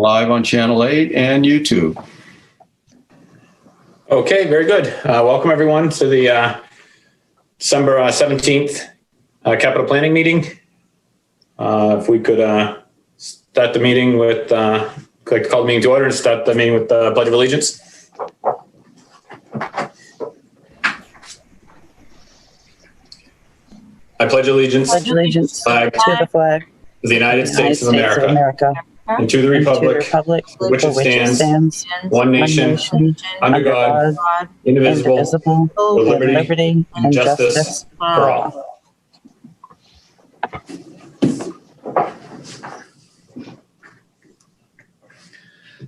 live on Channel 8 and YouTube. Okay, very good. Welcome everyone to the December 17th Capital Planning meeting. If we could start the meeting with, I'd like to call the meeting to order and start the meeting with the Pledge of Allegiance. I pledge allegiance, to the flag of the United States of America, and to the republic for which it stands, one nation, under God, indivisible, with liberty and justice for all.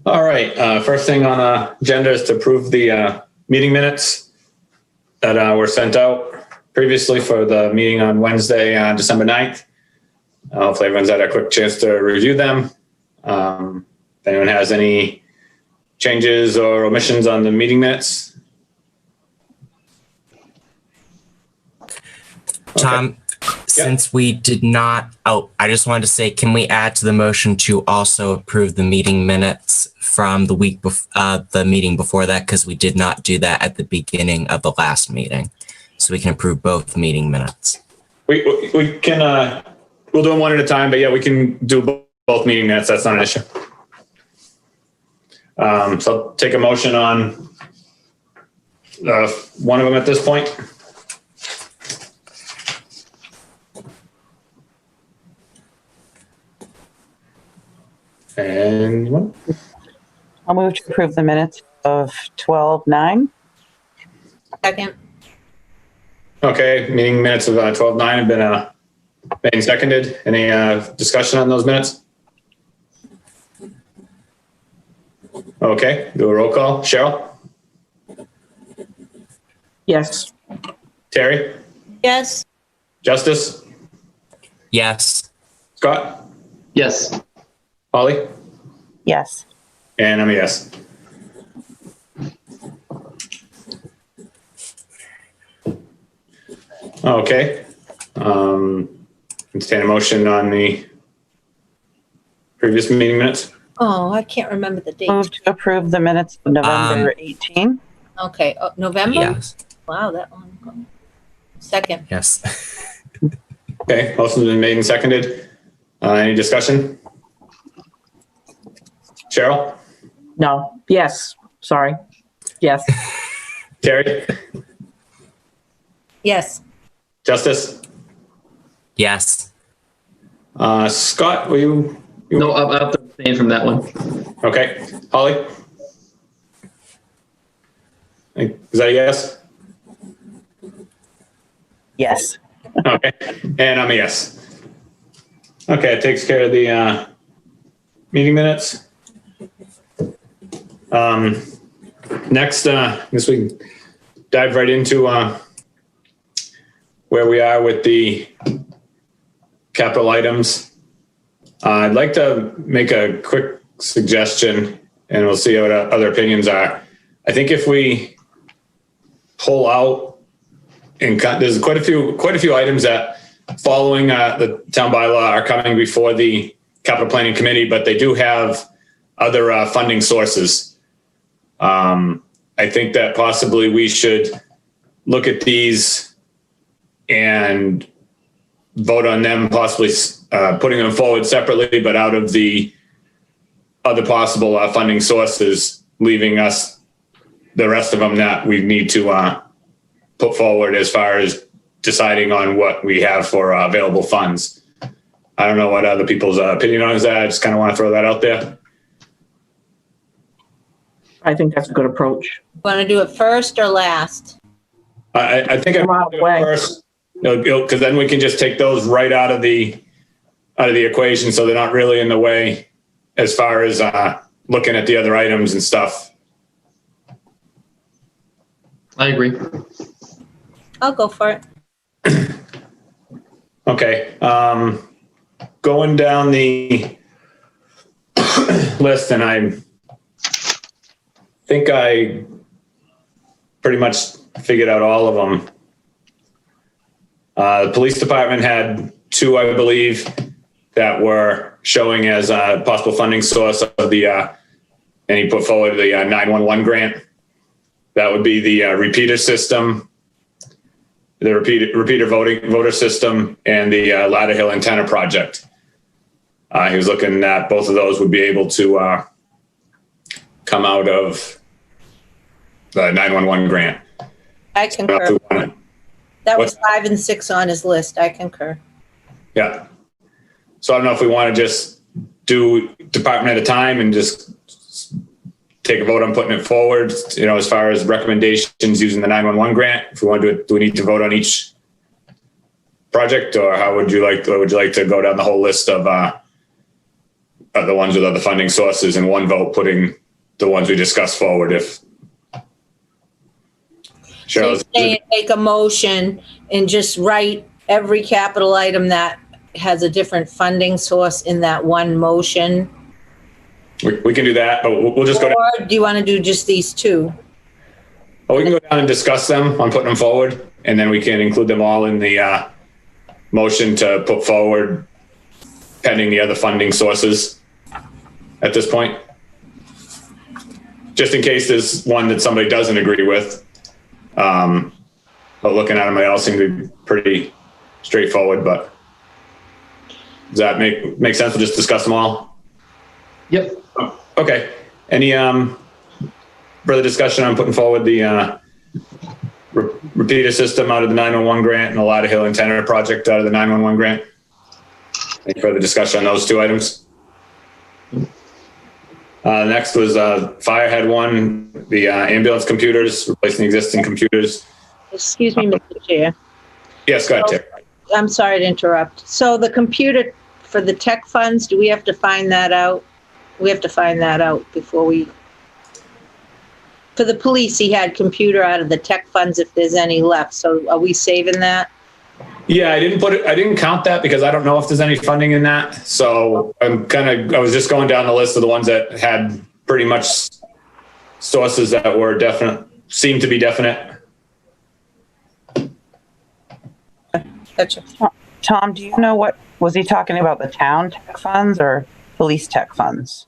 All right, first thing on the agenda is to approve the meeting minutes that were sent out previously for the meeting on Wednesday, December 9th. Hopefully everyone's had a quick chance to review them. If anyone has any changes or omissions on the meeting minutes? Tom, since we did not, I just wanted to say, can we add to the motion to also approve the meeting minutes from the week before, the meeting before that, because we did not do that at the beginning of the last meeting. So we can approve both meeting minutes. We can, we'll do them one at a time, but yeah, we can do both meeting minutes. That's not an issue. So I'll take a motion on one of them at this point. And one. I'll move to approve the minutes of 12/9. Second. Okay, meeting minutes of 12/9 have been made and seconded. Any discussion on those minutes? Okay, do a roll call. Cheryl? Yes. Terry? Yes. Justice? Yes. Scott? Yes. Holly? Yes. And I'm a yes. Okay. Entertain a motion on the previous meeting minutes. Oh, I can't remember the date. Move to approve the minutes of November 18. Okay, November? Yes. Wow, that long. Second. Yes. Okay, motion's been made and seconded. Any discussion? Cheryl? No. Yes. Sorry. Yes. Terry? Yes. Justice? Yes. Scott, will you? No, I'll have to abstain from that one. Okay. Holly? Is that a yes? Yes. Okay. And I'm a yes. Okay, it takes care of the meeting minutes. Next, I guess we can dive right into where we are with the capital items. I'd like to make a quick suggestion, and we'll see what other opinions are. I think if we pull out and cut, there's quite a few items that, following the town bylaw, are coming before the capital planning committee, but they do have other funding sources. I think that possibly we should look at these and vote on them, possibly putting them forward separately, but out of the other possible funding sources, leaving us the rest of them that we need to put forward as far as deciding on what we have for available funds. I don't know what other people's opinion on is that. I just kind of want to throw that out there. I think that's a good approach. Want to do it first or last? I think I'm going to do it first, because then we can just take those right out of the equation, so they're not really in the way as far as looking at the other items and stuff. I agree. I'll go for it. Okay. Going down the list, and I think I pretty much figured out all of them. The police department had two, I believe. that we're showing as a possible funding source of the, and he put forward the 911 grant. That would be the repeater system, the repeater voter system, and the Ladder Hill antenna project. He was looking at both of those would be able to come out of the 911 grant. I concur. That was What? 5 and 6 on his list. I concur. Yeah. So I don't know if we want to just do department at a time and just take a vote on putting it forward, you know, as far as recommendations using the 911 grant. If we want to do it, do we need to vote on each project, or how would you like to go down the whole list of the ones with other funding sources in one vote, putting the ones we discussed forward? If So you're saying make a motion and just write every capital item that has a different funding source in that one motion? we can do that, but we'll just go down. Or do you want to do just these two? Oh, we can go down and discuss them on putting them forward, and then we can include them all in the motion to put forward pending the other funding sources at this point. Just in case there's one that somebody doesn't agree with. But looking at them, they all seem to be pretty straightforward, but does that make sense? We'll just discuss them all? Yep. Okay. Any further discussion on putting forward the repeater system out of the 911 grant and the Ladder Hill antenna project out of the 911 grant? Any further discussion on those two items? Next was fire had one, the ambulance computers, replacing existing computers. Excuse me, Mr. Chair. Yes, go ahead, Tim. I'm sorry to interrupt. So the computer for the tech funds, do we have to find that out? We have to find that out before we... For the police, he had computer out of the tech funds if there's any left. So are we saving that? Yeah, I didn't count that because I don't know if there's any funding in that. So I was just going down the list of the ones that had pretty much sources that were definite, seemed to be definite. Gotcha. Tom, do you know what, was he talking about the town tech funds or police tech funds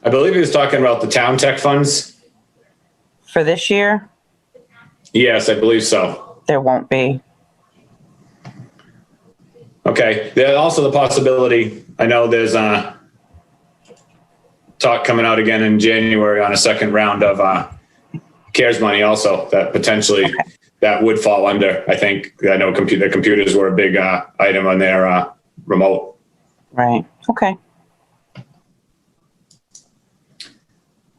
I believe he was talking about the town tech funds. for this year? Yes, I believe so. There won't be. Okay. There's also the possibility, I know there's talk coming out again in January on a second round of CARES money also that potentially that would fall under. I think, I know the computers were a big item on their remote. Right. Okay.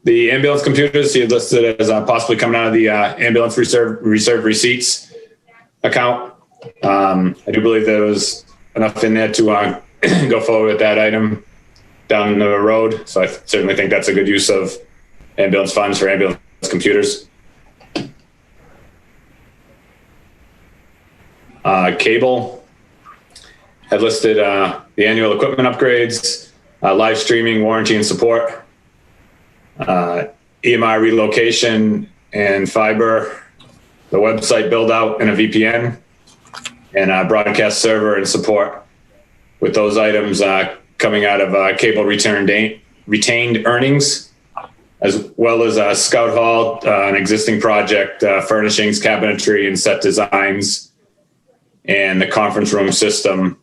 The ambulance computers, he listed it as possibly coming out of the ambulance reserve receipts account. I do believe there was enough in there to go forward with that item down the road. So I certainly think that's a good use of ambulance funds for ambulance computers. Cable had listed the annual equipment upgrades, live streaming, warranty and support, EMI relocation and fiber, the website build out and a VPN, and broadcast server and support, with those items coming out of cable retained earnings, as well as Scout Hall, an existing project, furnishings, cabinetry and set designs, and the conference room system.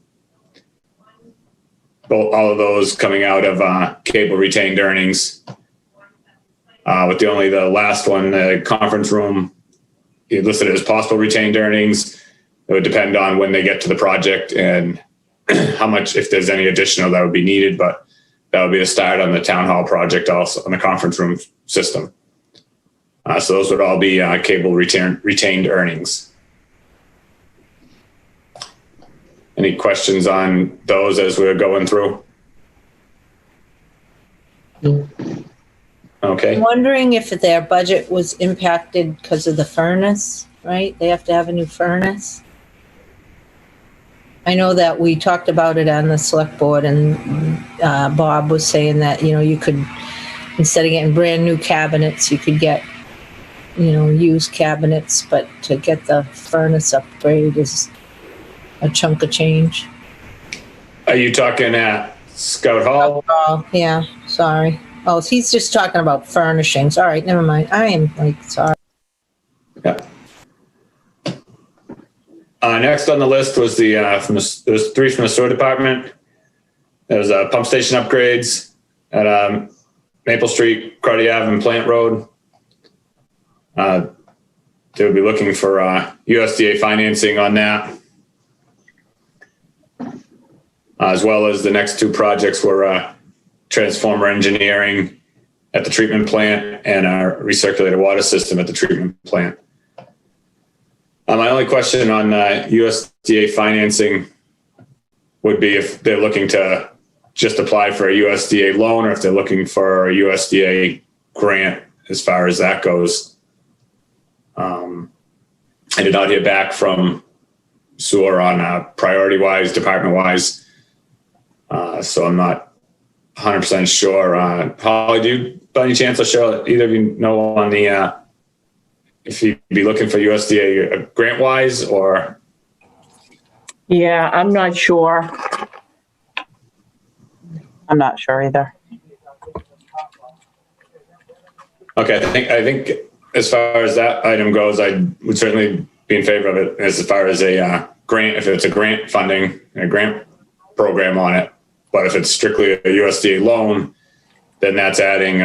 All of those coming out of cable retained earnings. With the last one, the conference room, he listed it as possible retained earnings. It would depend on when they get to the project and how much, if there's any additional that would be needed, but that would be a start on the town hall project also on the conference room system. So those would all be cable retained earnings. Any questions on those as we're going through? No. Okay. I'm wondering if their budget was impacted because of the furnace, right? They have to have a new furnace. I know that we talked about it on the select board, and Bob was saying that, you could, instead of getting brand new cabinets, you could get, used cabinets, but to get the furnace upgrade is a chunk of change. Are you talking at Scout Hall? Oh, yeah, sorry. Oh, he's just talking about furnishings. All right, never mind. I am like, sorry. Yeah. Next on the list was there was 3 from the sewer department. There was pump station upgrades at Maple Street, Crowdy Ave, and Plant Road. They would be looking for USDA financing on that. As well as the next 2 projects were transformer engineering at the treatment plant and a recirculated water system at the treatment plant. My only question on USDA financing would be if they're looking to just apply for a USDA loan or if they're looking for a USDA grant as far as that goes. I did not hear back from sewer on priority-wise, department-wise. So I'm not 100% sure. Holly, do you, by any chance, or Cheryl, either of you know on the if you'd be looking for USDA grant-wise or? Yeah, I'm not sure. I'm not sure either. Okay, I think as far as that item goes, I would certainly be in favor of it as far as a grant, if it's a grant funding, a grant program on it. But if it's strictly a USDA loan, then that's adding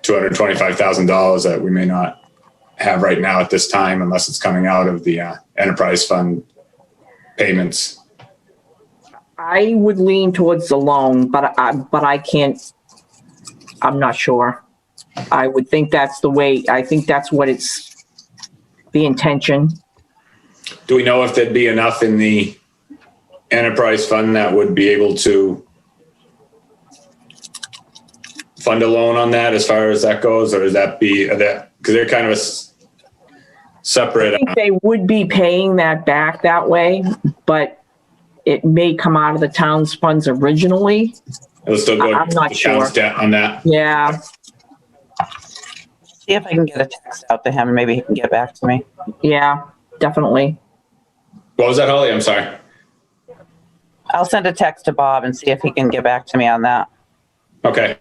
$225,000 that we may not have right now at this time, unless it's coming out of the enterprise fund payments. I would lean towards the loan, but I can't, I'm not sure. I would think that's the way, I think that's what it's, the intention. Do we know if there'd be enough in the enterprise fund that would be able to fund a loan on that as far as that goes, or does that be that, because they're kind of a separate. I think they would be paying that back that way, but it may come out of the town's funds originally. It'll still go I'm not to the town's sure. debt on that. Yeah, See if I can get a text out to him and maybe he can get back to me. yeah, definitely. What was that, Holly? I'm sorry. I'll send a text to Bob and see if he can get back to me on that. Okay.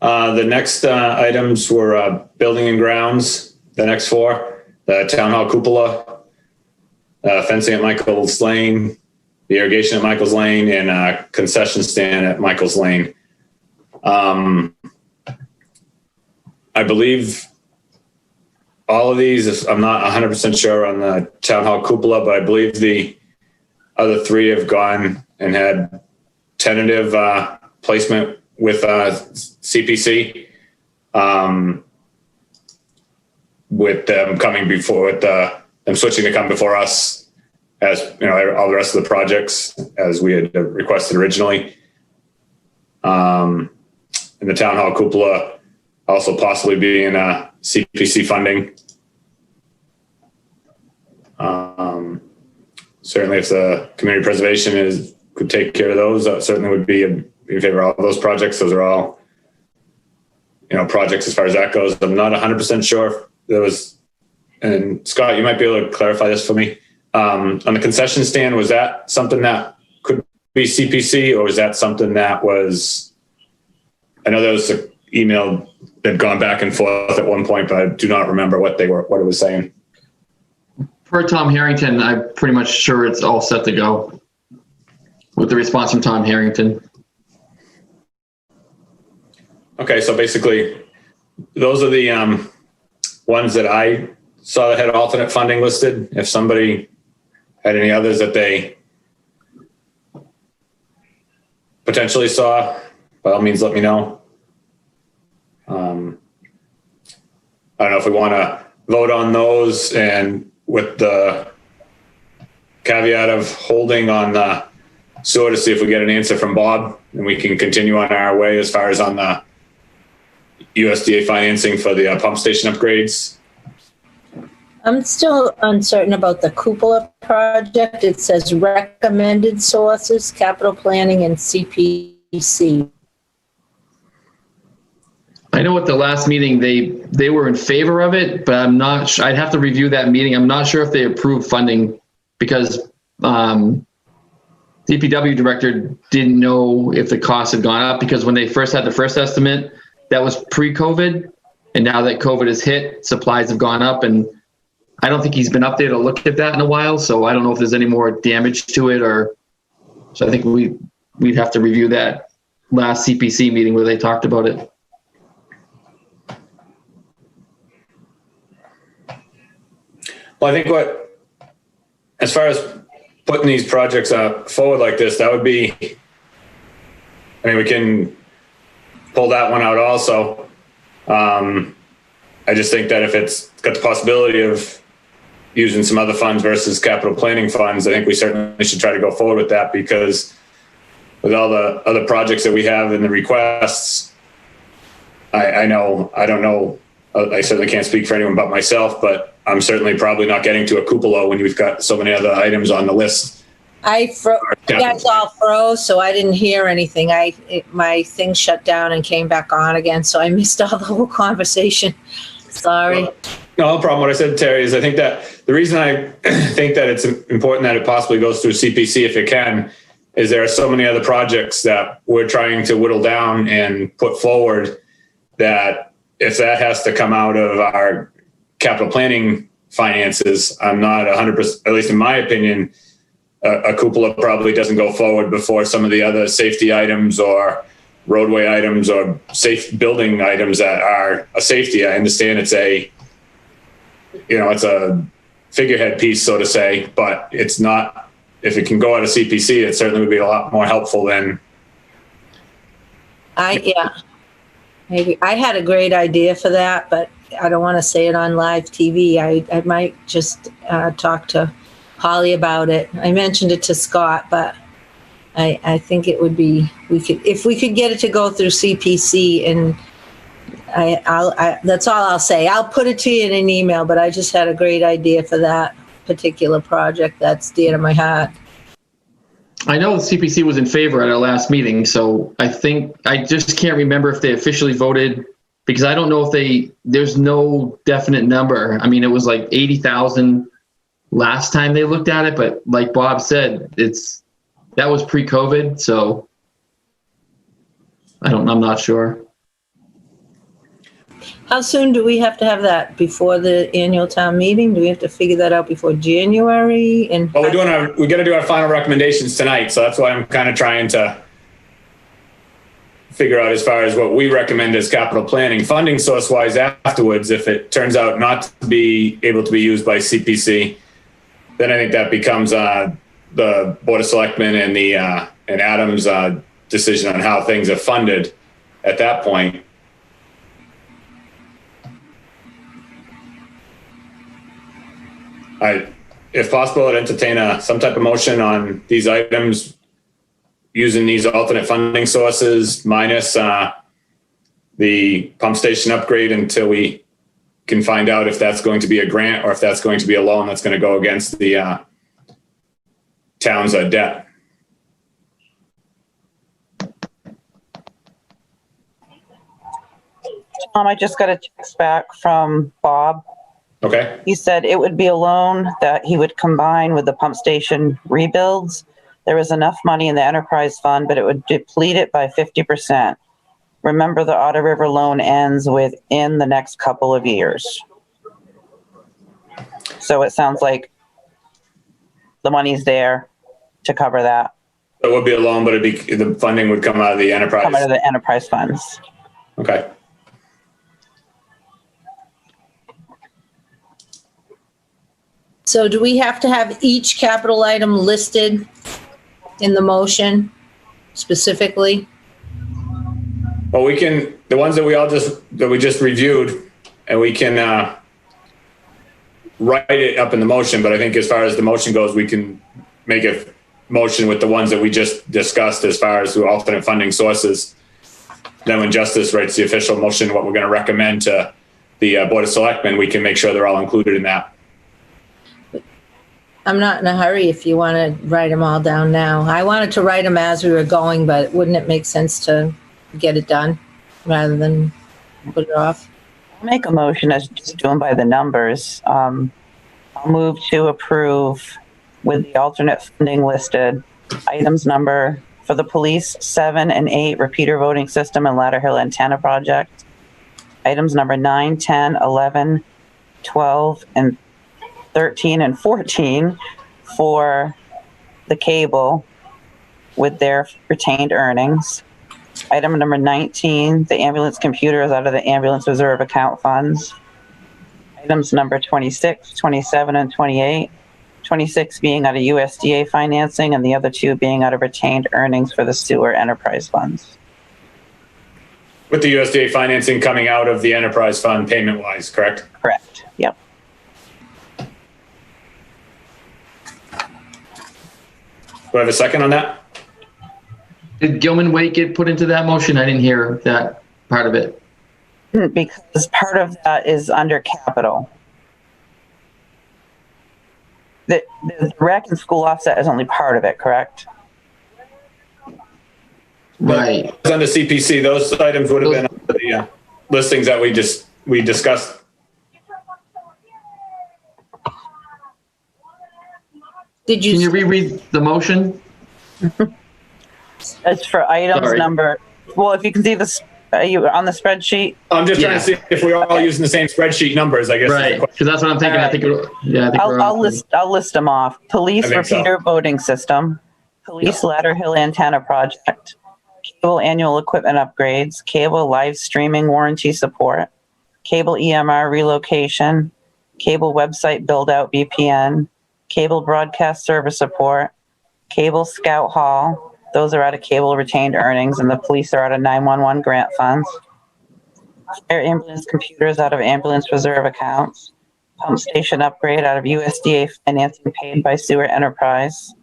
The next items were building and grounds. The next 4, the town hall cupola, fencing at Michael's Lane, the irrigation at Michael's Lane, and a concession stand at Michael's Lane. I believe all of these, I'm not 100% sure on the town hall cupola, but I believe the other 3 have gone and had tentative placement with CPC, with them coming before, with them switching to come before us, as you know, all the rest of the projects as we had requested originally. And the town hall cupola also possibly being CPC funding. Certainly, if the community preservation could take care of those, certainly would be in favor of all those projects. Those are all, projects as far as that goes. I'm not 100% sure if there was, and Scott, you might be able to clarify this for me. On the concession stand, was that something that could be CPC, or was that something that was, I know there was an email that had gone back and forth at one point, but I do not remember what it was saying. Per Tom Harrington, I'm pretty much sure it's all set to go with the response from Tom Harrington. Okay, so basically, those are the ones that I saw that had alternate funding listed. If somebody had any others that they potentially saw, by all means, let me know. I don't know if we want to vote on those, and with the caveat of holding on the sewer to see if we get an answer from Bob, and we can continue on our way as far as on the USDA financing for the pump station upgrades. I'm still uncertain about the cupola project. It says recommended sources, capital planning, and CPC. I know at the last meeting, they were in favor of it, but I'm not sure. I'd have to review that meeting. I'm not sure if they approved funding because the DPW director didn't know if the costs had gone up, because when they first had the first estimate, that was pre-COVID. And now that COVID has hit, supplies have gone up, and I don't think he's been up there to look at that in a while. So I don't know if there's any more damage to it, or, so I think we'd have to review that last CPC meeting where they talked about it. Well, I think as far as putting these projects forward like this, that would be, I mean, we can pull that one out also. I just think that if it's got the possibility of using some other funds versus capital planning funds, I think we certainly should try to go forward with that, because with all the other projects that we have in the requests, I don't know, I certainly can't speak for anyone but myself, but I'm certainly probably not getting to a cupola when we've got so many other items on the list. You guys all froze, so I didn't hear anything. My thing shut down and came back on again, so I missed all the whole conversation. Sorry. No problem. What I said, Terry, is I think that the reason I think that it's important that it possibly goes through CPC if it can, is there are so many other projects that we're trying to whittle down and put forward, that if that has to come out of our capital planning finances, I'm not 100%, at least in my opinion, a cupola probably doesn't go forward before some of the other safety items or roadway items or safe building items that are a safety. I understand it's a figurehead piece, so to say, but it's not, if it can go out of CPC, it certainly would be a lot more helpful than. Maybe I had a great idea for that, but I don't want to say it on live TV. I might just talk to Holly about it. I mentioned it to Scott, but I think it would be, if we could get it to go through CPC, and that's all I'll say. I'll put it to you in an email, but I just had a great idea for that particular project that's dear to my heart. I know the CPC was in favor at our last meeting, so I just can't remember if they officially voted, because I don't know if there's no definite number. I mean, it was like 80,000 last time they looked at it, but like Bob said, that was pre-COVID, so I'm not sure. How soon do we have to have that? Before the annual town meeting? Do we have to figure that out before January? Well, we got to do our final recommendations tonight, so that's why I'm kind of trying to figure out as far as what we recommend as capital planning funding source wise afterwards. If it turns out not to be able to be used by CPC, then I think that becomes the Board of Selectmen and Adam's decision on how things are funded at that point. If possible, I'd entertain some type of motion on these items using these alternate funding sources minus the pump station upgrade until we can find out if that's going to be a grant or if that's going to be a loan that's going to go against the town's debt. Tom, I just got a text back from Bob. Okay. He said it would be a loan that he would combine with the pump station rebuilds. There was enough money in the enterprise fund, but it would deplete it by 50%. Remember, the Otter River loan ends within the next couple of years. So it sounds like the money's there to cover that. It would be a loan, but the funding would come out of the enterprise. Come out of the enterprise funds. Okay. So do we have to have each capital item listed in the motion specifically? Well, we can, the ones that we just reviewed, and we can write it up in the motion, but I think as far as the motion goes, we can make a motion with the ones that we just discussed as far as the alternate funding sources. Then when Justice writes the official motion, what we're going to recommend to the Board of Selectmen, we can make sure they're all included in that. I'm not in a hurry if you want to write them all down now. I wanted to write them as we were going, but wouldn't it make sense to get it done rather than put it off? I'll make a motion as just doing by the numbers. I'll move to approve with the alternate funding listed Items number for the police, 7 and 8, repeater voting system and Ladder Hill antenna project. Items number 9, 10, 11, 12, and 13 and 14 for the cable with their retained earnings. Item number 19, the ambulance computer is out of the ambulance reserve account funds. Items number 26, 27, and 28. 26 being out of USDA financing and the other 2 being out of retained earnings for the sewer enterprise funds. With the USDA financing coming out of the enterprise fund payment wise, correct? Correct. Yep. Do I have a second on that? Did Gilman Wake get put into that motion? I didn't hear that part of it. Because part of that is under capital. The rec and school offset is only part of it, correct? Right. It's under CPC. Those items would have been under the listings that we discussed. Did Can you you, reread the motion? It's for items Sorry. number, well, if you can see this, you on the spreadsheet, I'm just trying Yeah. to see if we're all using the same spreadsheet numbers, I guess. is the Right, question. because that's what I'm thinking. I think, yeah, I think we're I'll all- I'll list them off. I Police think so. repeater voting system, police Ladder Hill antenna project, cable annual equipment upgrades, cable live streaming warranty support, cable EMR relocation, cable website build out VPN, cable broadcast service support, cable scout hall. Those are out of cable retained earnings, and the police are out of 911 grant funds. Fire ambulance computers out of ambulance reserve accounts. Pump station upgrade out of USDA financing paid by sewer enterprise.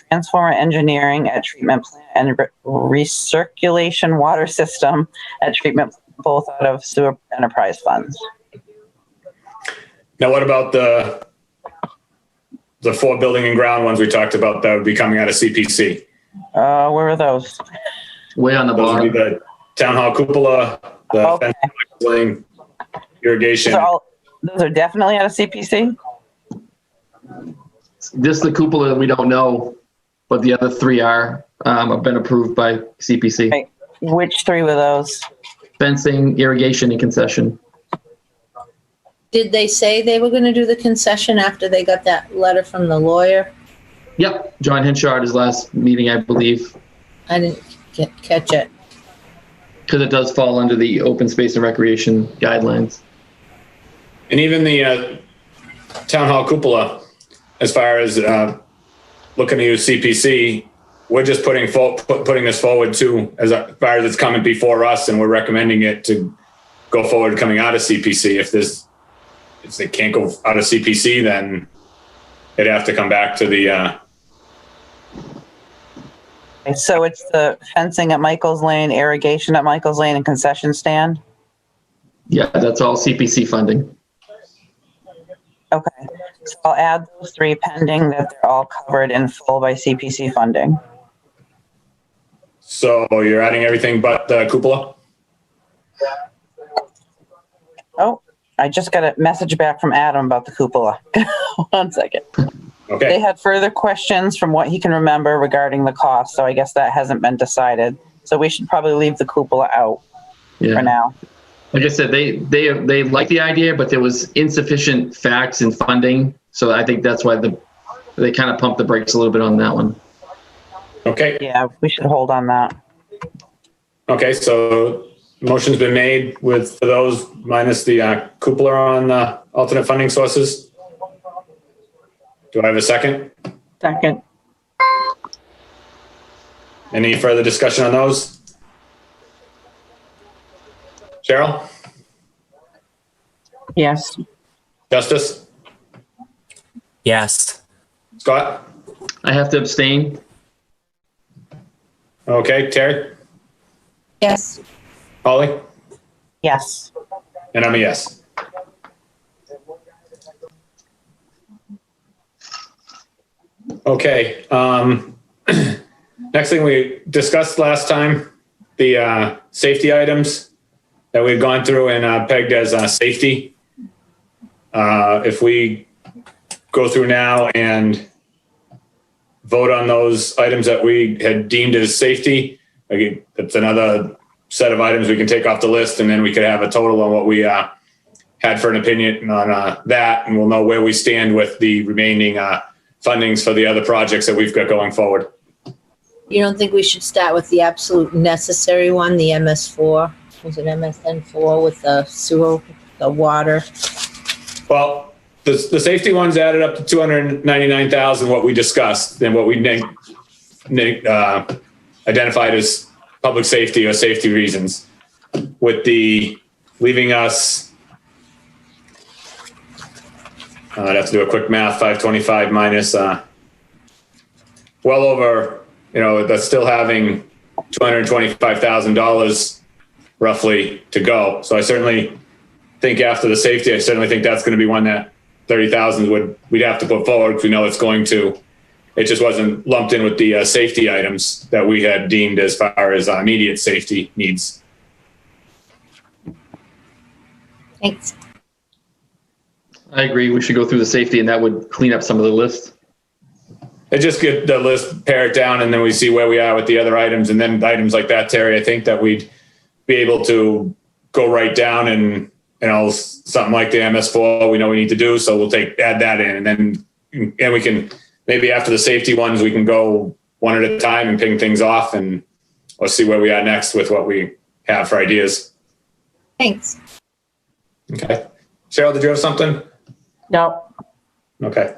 Transformer engineering at treatment plant and recirculation water system at treatment, both out of sewer enterprise funds. Now, what about the 4 building and ground ones we talked about that would be coming out of CPC? Where are those? way on the Those would be bottom. the town hall cupola, the Okay. fencing, irrigation. Those are definitely out of CPC? Just the cupola we don't know, but the other 3 are have been approved by CPC. Right. Which 3 were those? Fencing, irrigation, and concession. did they say they were gonna do the concession after they got that letter from the lawyer? Yep, John Henchard, his last meeting, I believe, I didn't catch it. because it does fall under the open space and recreation guidelines. And even the town hall cupola, as far as looking to use CPC, we're just putting this forward too, as far as it's coming before us, and we're recommending it to go forward coming out of CPC. If they can't go out of CPC, then they'd have to come back to the. So it's the fencing at Michael's Lane, irrigation at Michael's Lane, and concession stand? Yeah, that's all CPC funding. Okay, so I'll add those 3 pending that they're all covered in full by CPC funding. So you're adding everything but the cupola? Oh, I just got a message back from Adam about the cupola. 1 second. They Okay. had further questions from what he can remember regarding the cost, so I guess that hasn't been decided. So we should probably leave the cupola out for Yeah, now. like I said, they like the idea, but there was insufficient facts and funding, so I think that's why they kind of pumped the brakes a little bit on that one. Okay. Yeah, we should hold on that. Okay. So motion's been made with for those minus the cupola on alternate funding sources. Do I have a second? Second. Any further discussion on those? Cheryl? Yes. Justice? Yes. Scott? I have to abstain. Okay. Terry? Yes. Holly? Yes. And I'm a yes. Okay. Next thing we discussed last time, the safety items that we've gone through and pegged as safety. If we go through now and vote on those items that we had deemed as safety. Again, that's another set of items we can take off the list, and then we could have a total on what we had for an opinion on that, and we'll know where we stand with the remaining fundings for the other projects that we've got going forward. You don't think we should start with the absolute necessary one, the MS4? Was it MSN4 with the sewer, the water? Well, the safety ones added up to 299,000, what we discussed, and what we identified as public safety or safety reasons, with the leaving us, I'd have to do a quick math, 525 minus, well over, that's still having $225,000 roughly to go. So I certainly think after the safety, I certainly think that's going to be one that 30,000 we'd have to put forward, because we know it's going to. It just wasn't lumped in with the safety items that we had deemed as far as immediate safety needs. Thanks. I agree. We should go through the safety, and that would clean up some of the list. It just get the list, pare it down, and then we see where we are with the other items. And then items like that, Terry, I think that we'd be able to go right down and, something like the MS4 we know we need to do. So we'll add that in, and we can, maybe after the safety ones, we can go one at a time and ping things off, and we'll see where we are next with what we have for ideas. Thanks. Okay. Cheryl, did you have something? No, Okay.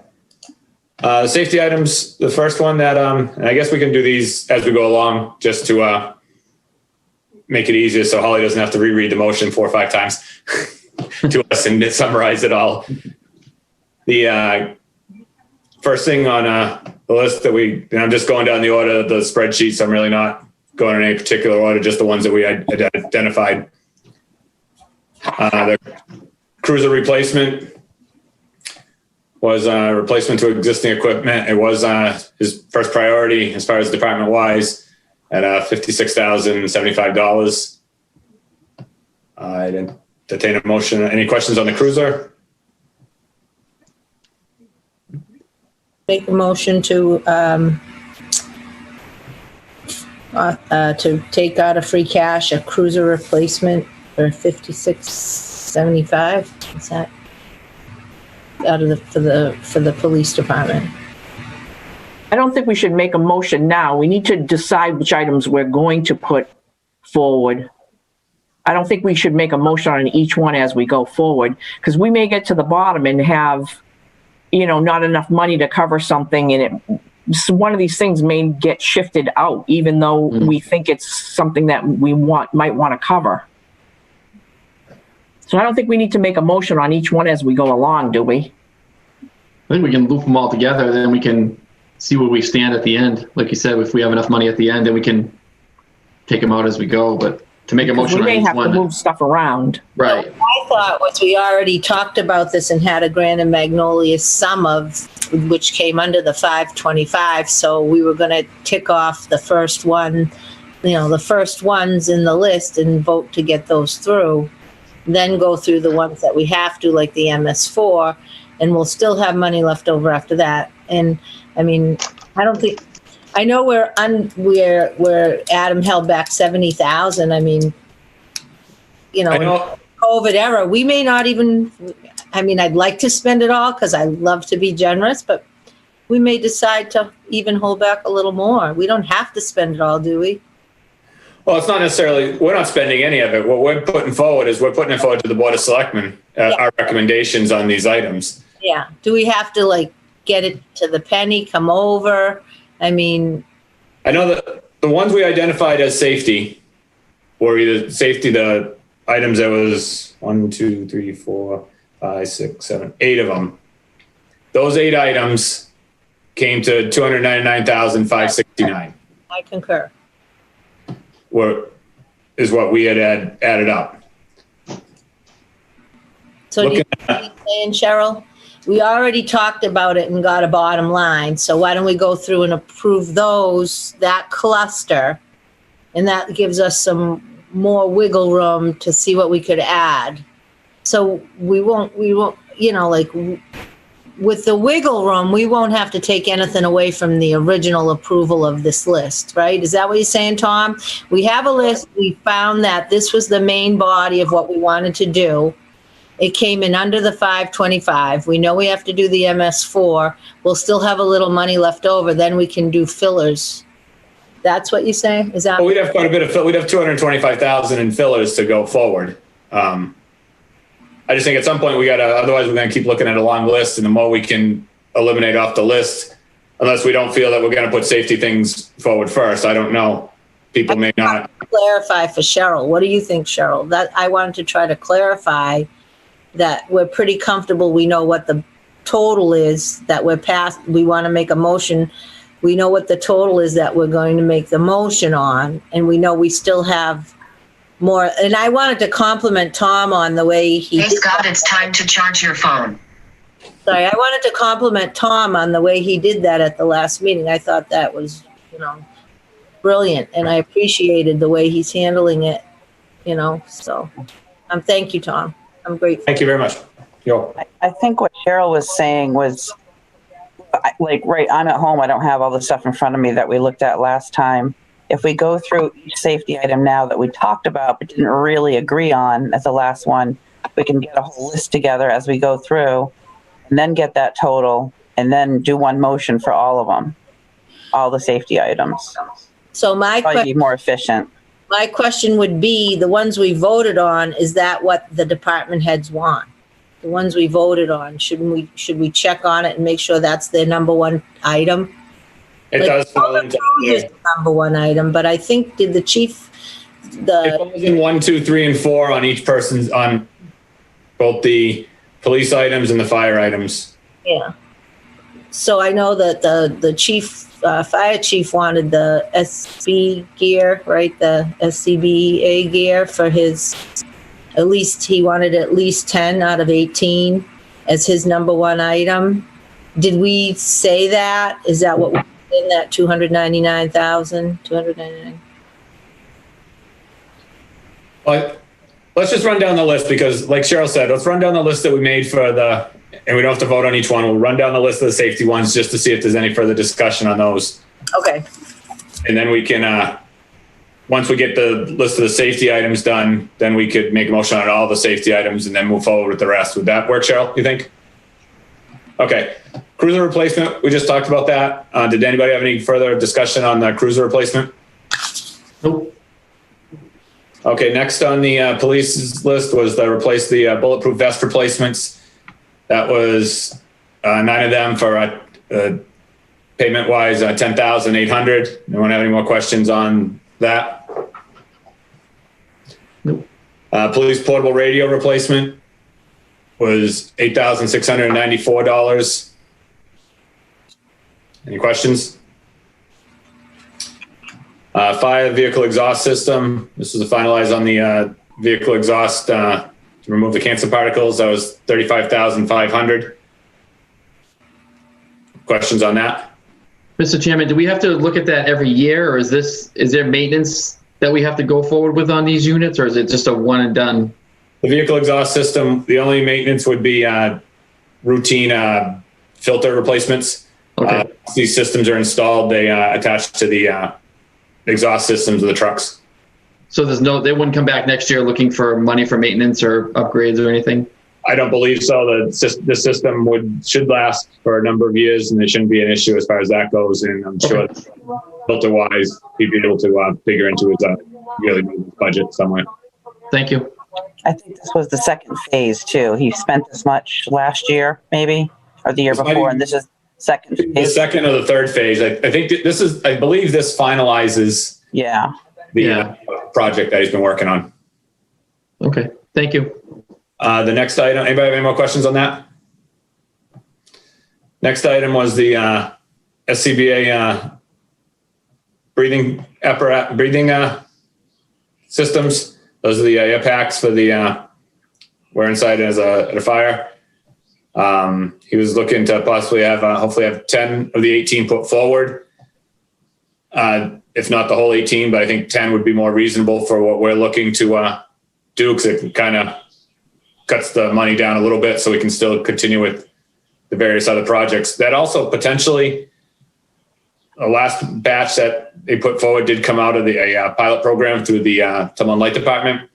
Safety items, the first one that, and I guess we can do these as we go along just to make it easier so Holly doesn't have to reread the motion 4 or 5 times to us and summarize it all. The first thing on the list that and I'm just going down the order of the spreadsheet, so I'm really not going in any particular order, just the ones that we identified. The cruiser replacement was a replacement to existing equipment. It was his first priority as far as department wise at $56,075. I'd entertain a motion. Any questions on the cruiser? Make a motion to take out of free cash a cruiser replacement for $56.75. Is that out of for the police department? I don't think we should make a motion now. We need to decide which items we're going to put forward. I don't think we should make a motion on each one as we go forward, because we may get to the bottom and have, not enough money to cover something, and one of these things may get shifted out, even though we think it's something that we might want to cover. So I don't think we need to make a motion on each one as we go along, do we? I think we can loop them all together, then we can see where we stand at the end. Like you said, if we have enough money at the end, then we can take them out as we go. But to make a motion we on may each have one, to move stuff around. right? What I thought was we already talked about this and had a Grand and Magnolia sum of, which came under the 525. So we were going to tick off the first one, the first ones in the list and vote to get those through. Then go through the ones that we have to, like the MS4, and we'll still have money left over after that. And I mean, I know where Adam held back 70,000. I mean, I know. COVID era, we may not even, I'd like to spend it all because I love to be generous, but we may decide to even hold back a little more. We don't have to spend it all, do we? Well, it's not necessarily, we're not spending any of it. What we're putting forward is we're putting it forward to the Board of Selectmen, our recommendations on these items. Yeah. Do we have to get it to the penny, come over? I know that the ones we identified as safety were either safety, the items that was 1, 2, 3, 4, 5, 6, 7, 8 of them. Those 8 items came to $299,569. I concur. Is what we had added up. So do you saying, Cheryl? We already talked about it and got a bottom line. So why don't we go through and approve that cluster? And that gives us some more wiggle room to see what we could add. So we won't, with the wiggle room, we won't have to take anything away from the original approval of this list, right? Is that what you're saying, Tom? We have a list. We found that this was the main body of what we wanted to do. It came in under the 525. We know we have to do the MS4. We'll still have a little money left over. Then we can do fillers. That's what you say? Is that? Well, we'd have quite a bit of, we'd have 225,000 in fillers to go forward. I just think at some point otherwise we're going to keep looking at a long list, and the more we can eliminate off the list, unless we don't feel that we're going to put safety things forward first. I don't know. People may not. Clarify for Cheryl. What do you think, Cheryl? That I wanted to try to clarify that we're pretty comfortable. We know what the total is that we're past. We want to make a motion. We know what the total is that we're going to make the motion on, and we know we still have more. And I wanted to compliment Tom on the way he. Hey Scott, it's time to charge your phone. Sorry, I wanted to compliment Tom on the way he did that at the last meeting. I thought that was, brilliant, and I appreciated the way he's handling it. So, thank you, Tom. I'm grateful. Thank you very much. I think what Cheryl was saying was, right, I'm at home. I don't have all the stuff in front of me that we looked at last time. If we go through each safety item now that we talked about but didn't really agree on at the last one, we can get a whole list together as we go through and then get that total and then do one motion for all of them, all the safety items. So Probably be more efficient. My question would be, the ones we voted on, is that what the department heads want? The ones we voted on, should we check on it and make sure that's their number one item? It does fall into the number one item, but I think did the chief it falls in 1, 2, 3, and 4 on each person's, on both the police items and the fire items. Yeah. So I know that the chief, fire chief wanted the SB gear, right? The SCBA gear for his, he wanted at least 10 out of 18 as his number one item. Did we say that? Is that what we're in that 299,000? But let's just run down the list, because like Cheryl said, let's run down the list that we made and we don't have to vote on each one. We'll run down the list of the safety ones just to see if there's any further discussion on those. Okay. And then we can, once we get the list of the safety items done, then we could make a motion on all the safety items and then move forward with the rest. Would that work, Cheryl, you think? Okay. Cruiser replacement, we just talked about that. Did anybody have any further discussion on the cruiser replacement? Nope. Okay, next on the police's list was to replace the bulletproof vest replacements. That was 9 of them for payment-wise $10,800. Anyone have any more questions on that? Nope. Police portable radio replacement was $8,694. Any questions? Fire vehicle exhaust system. This was finalized on the vehicle exhaust to remove the cancer particles. That was $35,500. Questions on that? Mr. Chairman, do we have to look at that every year, or is there maintenance that we have to go forward with on these units, or is it just a one and done? The vehicle exhaust system, the only maintenance would be routine filter replacements. Okay. These systems are installed, they attach to the exhaust systems of the trucks. So they wouldn't come back next year looking for money for maintenance or upgrades or anything? I don't believe so. The system should last for a number of years, and there shouldn't be an issue as far as that goes. And I'm sure filter-wise, he'd be able to figure into his yearly budget somewhere. Thank you. I think this was the second phase too. He spent this much last year, maybe, or the year before, and this is second phase. The second or the third phase. I think I believe this finalizes the project that he's been working on. Okay, thank you. The next item, anybody have any more questions on that? Next item was the SCBA breathing systems. Those are the air packs for the wear inside at a fire. He was looking to possibly hopefully have 10 of the 18 put forward. If not the whole 18, but I think 10 would be more reasonable for what we're looking to do, because it kind of cuts the money down a little bit, so we can still continue with the various other projects. That also potentially, the last batch that they put forward did come out of the pilot program through the Templeton Light Department.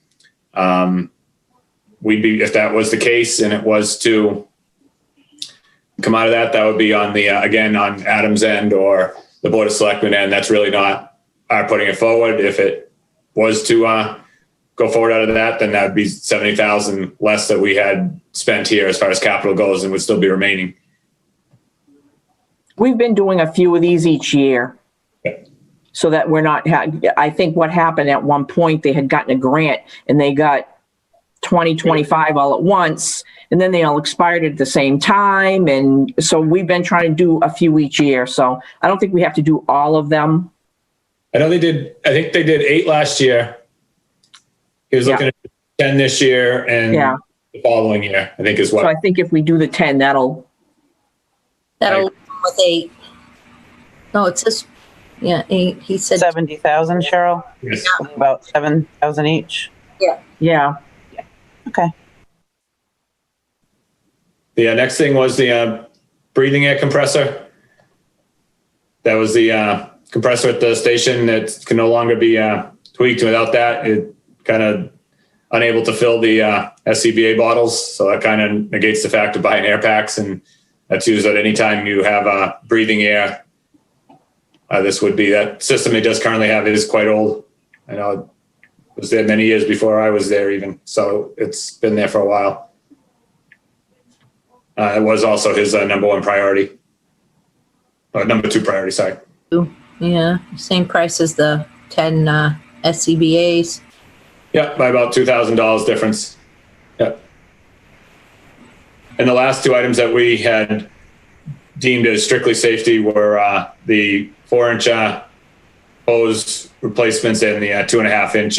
If that was the case and it was to come out of that, that would be on the, again, on Adam's end or the Board of Selectmen end. That's really not our putting it forward. If it was to go forward out of that, then that would be 70,000 less that we had spent here as far as capital goes and would still be remaining. We've been doing a few of these each year. So that we're not, I think what happened at one point, they had gotten a grant and they got 20, 25 all at once, and then they all expired at the same time. And so we've been trying to do a few each year. So I don't think we have to do all of them. I know I think they did 8 last year. He was looking at 10 this year and the following year, I think is what. So I think if we do the 10, that'll That'll come with 8. No, it says, 8. He said 70,000, Cheryl? Yes. About 7,000 each? yeah. Okay. The next thing was the breathing air compressor. That was the compressor at the station that can no longer be tweaked. Without that, it kind of unable to fill the SCBA bottles. So that kind of negates the fact of buying air packs, and that's used at any time you have breathing air. This would be that system it does currently have is quite old. I know it was there many years before I was there even. So it's been there for a while. It was also his number 1 priority. Number 2 priority, sorry. yeah, same price as the 10 SCBAs. Yeah, by about $2,000 difference. Yeah. And the last 2 items that we had deemed as strictly safety were the 4-inch hose replacements and the 2.5-inch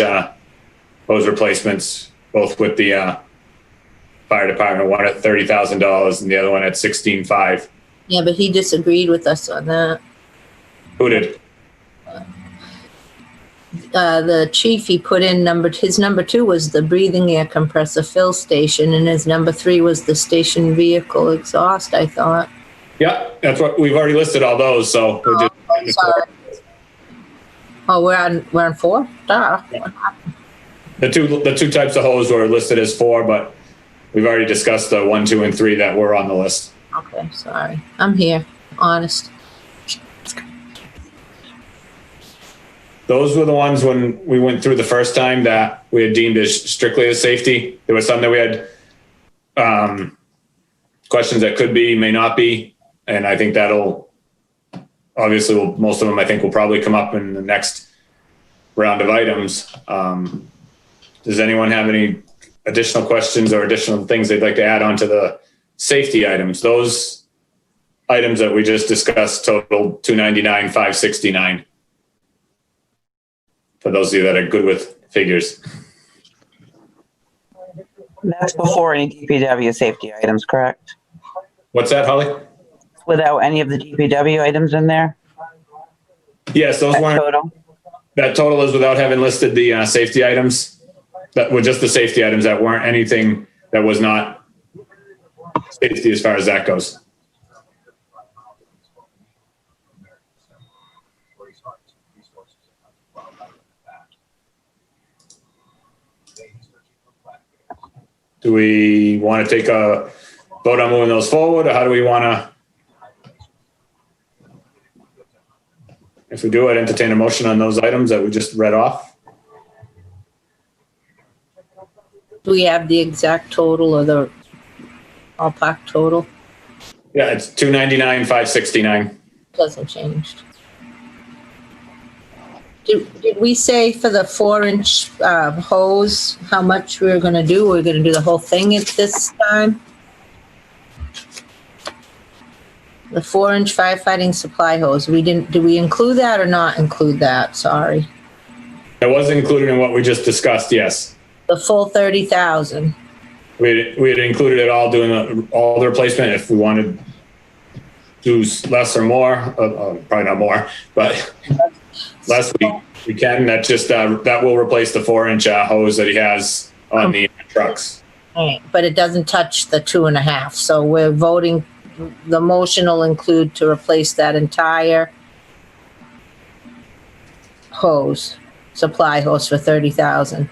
hose replacements, both with the fire department, one at $30,000 and the other one at $16,500. Yeah, but he disagreed with us on that. Who did? The chief, he put in his number 2 was the breathing air compressor fill station, and his number 3 was the station vehicle exhaust, I thought. Yeah, that's what we've already listed all those. So we're just Sorry. Oh, we're on 4? Duh. the two types of hose were listed as 4, but we've already discussed the 1, 2, and 3 that were on the list. Okay, sorry. I'm here, honest. Those were the ones when we went through the first time that we had deemed as strictly as safety. There was some that we had questions that could be, may not be. And I think that'll obviously most of them I think will probably come up in the next round of items. Does anyone have any additional questions or additional things they'd like to add on to the safety items? Those items that we just discussed total $299,569. For those of you that are good with figures. That's before any DPW safety items, correct? What's that, Holly? Without any of the DPW items in there? Yes, those weren't. Total? That total is without having listed the safety items. That were just the safety items that weren't anything that was not safety as far as that goes. Do we want to take a vote on moving those forward, or how do we want to? If we do, I'd entertain a motion on those items that we just read off. Do we have the exact total or the all-pack total? Yeah, it's $299,569. Doesn't change. Did we say for the 4-inch hose how much we were going to do? We're going to do the whole thing at this time? The 4-inch firefighting supply hose. Did we include that or not include that? Sorry. It was included in what we just discussed. Yes. The full 30,000. We had included it all, doing all the replacement. If we wanted to do less or more, probably not more, but less we can. That just that will replace the 4-inch hose that he has on the trucks. All right, but it doesn't touch the 2.5. So we're voting the motion will include to replace that entire hose, supply hose for 30,000.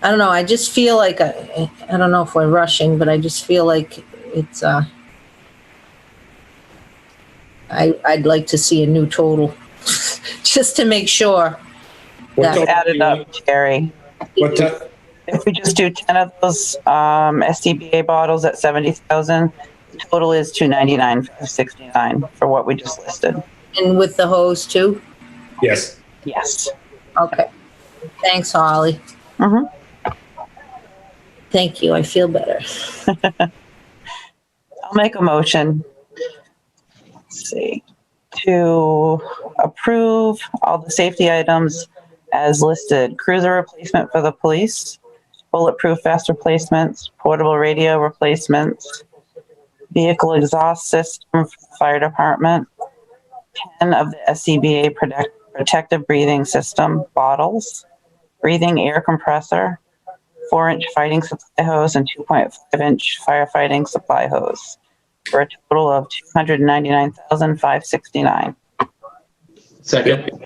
I don't know, I just feel like, I don't know if we're rushing, but I just feel like it's, I'd like to see a new total, just to make sure. What that- total Add do it you up, want? Terry. What ti- If we just do 10 of those SCBA bottles at 70,000, the total is 299,569 for what we just listed. And with the hose too? Yes. Yes. Okay. Thanks, Holly. Mhm. Thank you, I feel better. I'll make a motion. Let's see. To approve all the safety items as listed. Cruiser replacement for the police, bulletproof vest replacements, portable radio replacements, vehicle exhaust system for the fire department, 10 of the SCBA protective breathing system bottles, breathing air compressor, 4-inch fighting supply hose, and 2.5-inch firefighting supply hose, for a total of 299,569. Second.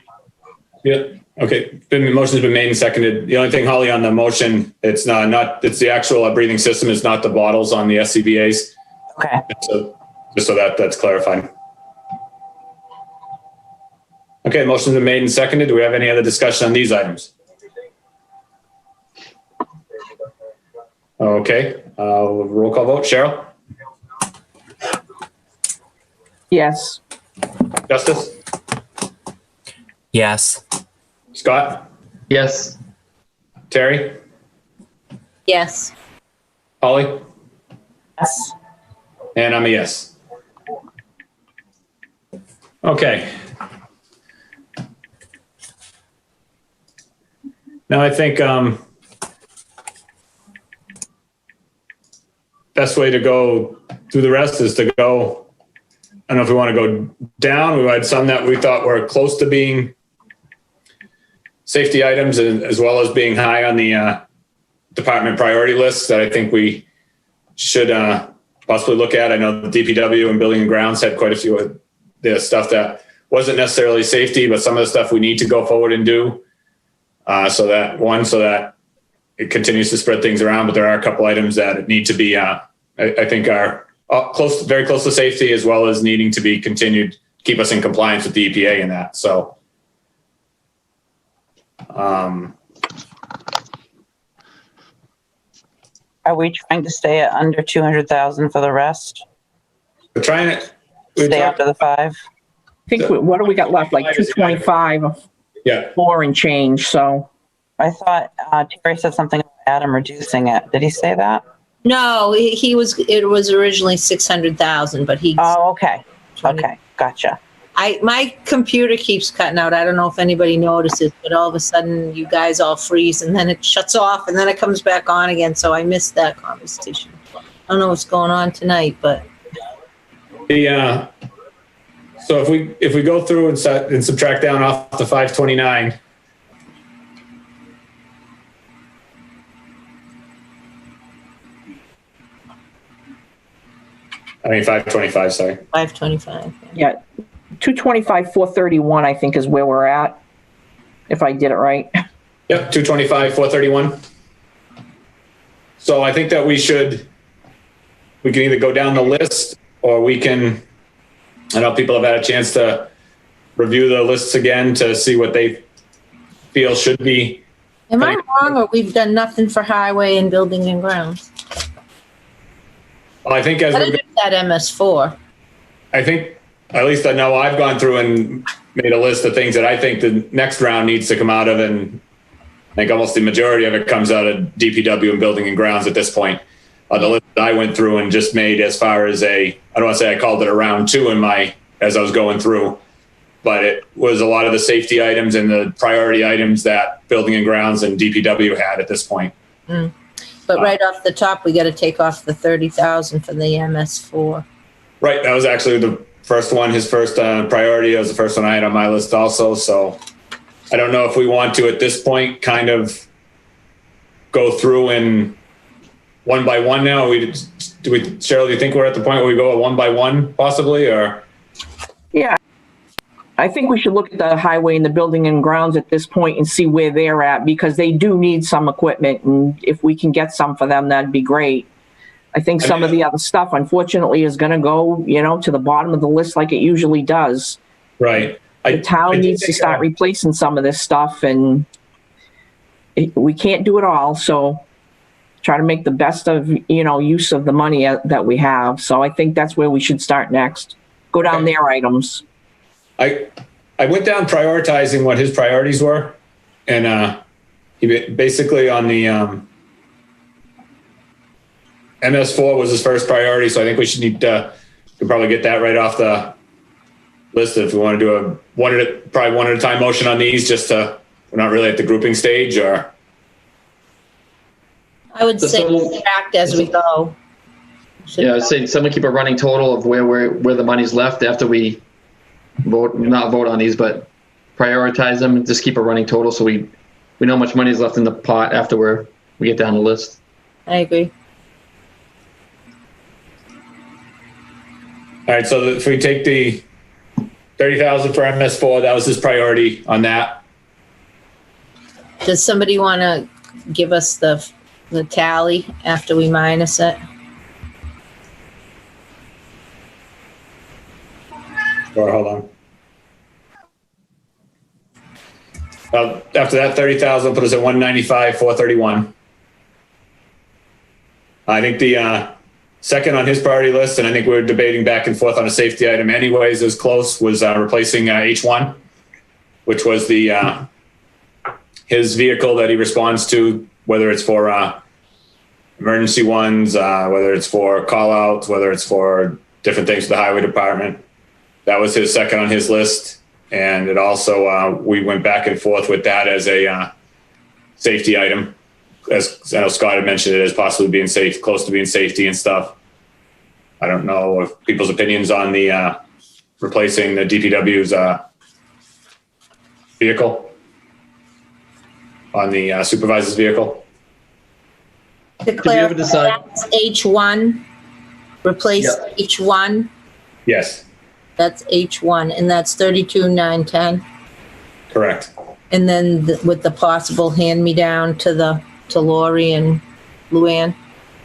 Yeah. Okay. The motion's been made and seconded. The only thing, Holly, on the motion, it's it's the actual breathing system, it's not the bottles on the SCBA's. Okay. So just so that's clarified. Okay, motion's been made and seconded. Do we have any other discussion on these items? Okay, roll call vote. Cheryl? Yes. Justice? Yes. Scott? Yes. Terry? Yes. Holly? Yes. And I'm a yes. Okay. Now I think best way to go through the rest is to go, I don't know if we want to go down. We had some that we thought were close to being safety items as well as being high on the department priority list that I think we should possibly look at. I know the DPW and Building and Grounds had quite a few of the stuff that wasn't necessarily safety, but some of the stuff we need to go forward and do. So that it continues to spread things around, but there are a couple items that need to be, I think are very close to safety, as well as needing to be continued, keep us in compliance with the EPA in that. So, Are we trying to stay at under 200,000 for the rest? we're trying to, Stay under the 5? I think, what do we got left? Like 225, yeah, 4 and change, so. I thought Terry said something about Adam reducing it. Did he say that? No, it was originally 600,000, but he, Oh, okay. Okay. Gotcha. my computer keeps cutting out. I don't know if anybody notices, but all of a sudden you guys all freeze and then it shuts off and then it comes back on again. So I missed that conversation. I don't know what's going on tonight, but so if we go through and subtract down off the 529, I mean 525, sorry. 525. Yeah, 225, 431, I think is where we're at, if I did it right. Yep, 225, 431. So I think that we can either go down the list, or we can, I know people have had a chance to review the lists again to see what they feel should be. Am I wrong, or we've done nothing for highway and building and grounds? Well, I think as What we is that MS4? I think, at least I know I've gone through and made a list of things that I think the next round needs to come out of, and I think almost the majority of it comes out of DPW and Building and Grounds at this point. The list that I went through and just made as far as I don't want to say I called it a round 2 as I was going through, but it was a lot of the safety items and the priority items that Building and Grounds and DPW had at this point. But right off the top, we got to take off the 30,000 for the MS4. Right, that was actually the first one, his first priority. That was the first one I had on my list also. So I don't know if we want to, at this point, kind of go through and one by one now. We Cheryl, do you think we're at the point where we go one by one possibly, or? Yeah. I think we should look at the highway and the building and grounds at this point and see where they're at, because they do need some equipment, and if we can get some for them, that'd be great. I think some of the other stuff, unfortunately, is gonna go, to the bottom of the list like it usually does. Right. The town needs to start replacing some of this stuff, and we can't do it all, so try to make the best of, use of the money that we have. So I think that's where we should start next. Go down their items. I went down prioritizing what his priorities were, and he basically on the MS4 was his first priority, so I think we should need to probably get that right off the list if we want to do a one at a time motion on these, just to, we're not really at the grouping stage, or I would say subtract as we go. Yeah, I'd say someone keep a running total of where the money's left after we not vote on these, but prioritize them and just keep a running total so we know how much money is left in the pot after we get down the list. I agree. all right. So if we take the 30,000 for MS4, that was his priority on that. Does somebody want to give us the tally after we minus it? Or hold on. After that, 30,000 put us at 195, 431. I think the second on his priority list, and I think we were debating back and forth on a safety item anyways, as close, was replacing H1, which was the his vehicle that he responds to, whether it's for emergency ones, whether it's for call outs, whether it's for different things for the highway department. That was his second on his list. And it also, we went back and forth with that as a safety item. As I know Scott had mentioned it as possibly being safe, close to being safety and stuff. I don't know if people's opinions on the replacing the DPW's vehicle on the supervisor's vehicle. To clarify, decide? that's H1, replace H1, Yes, that's H1, and that's 32,910. correct. And then with the possible hand-me-down to Lori and Luann.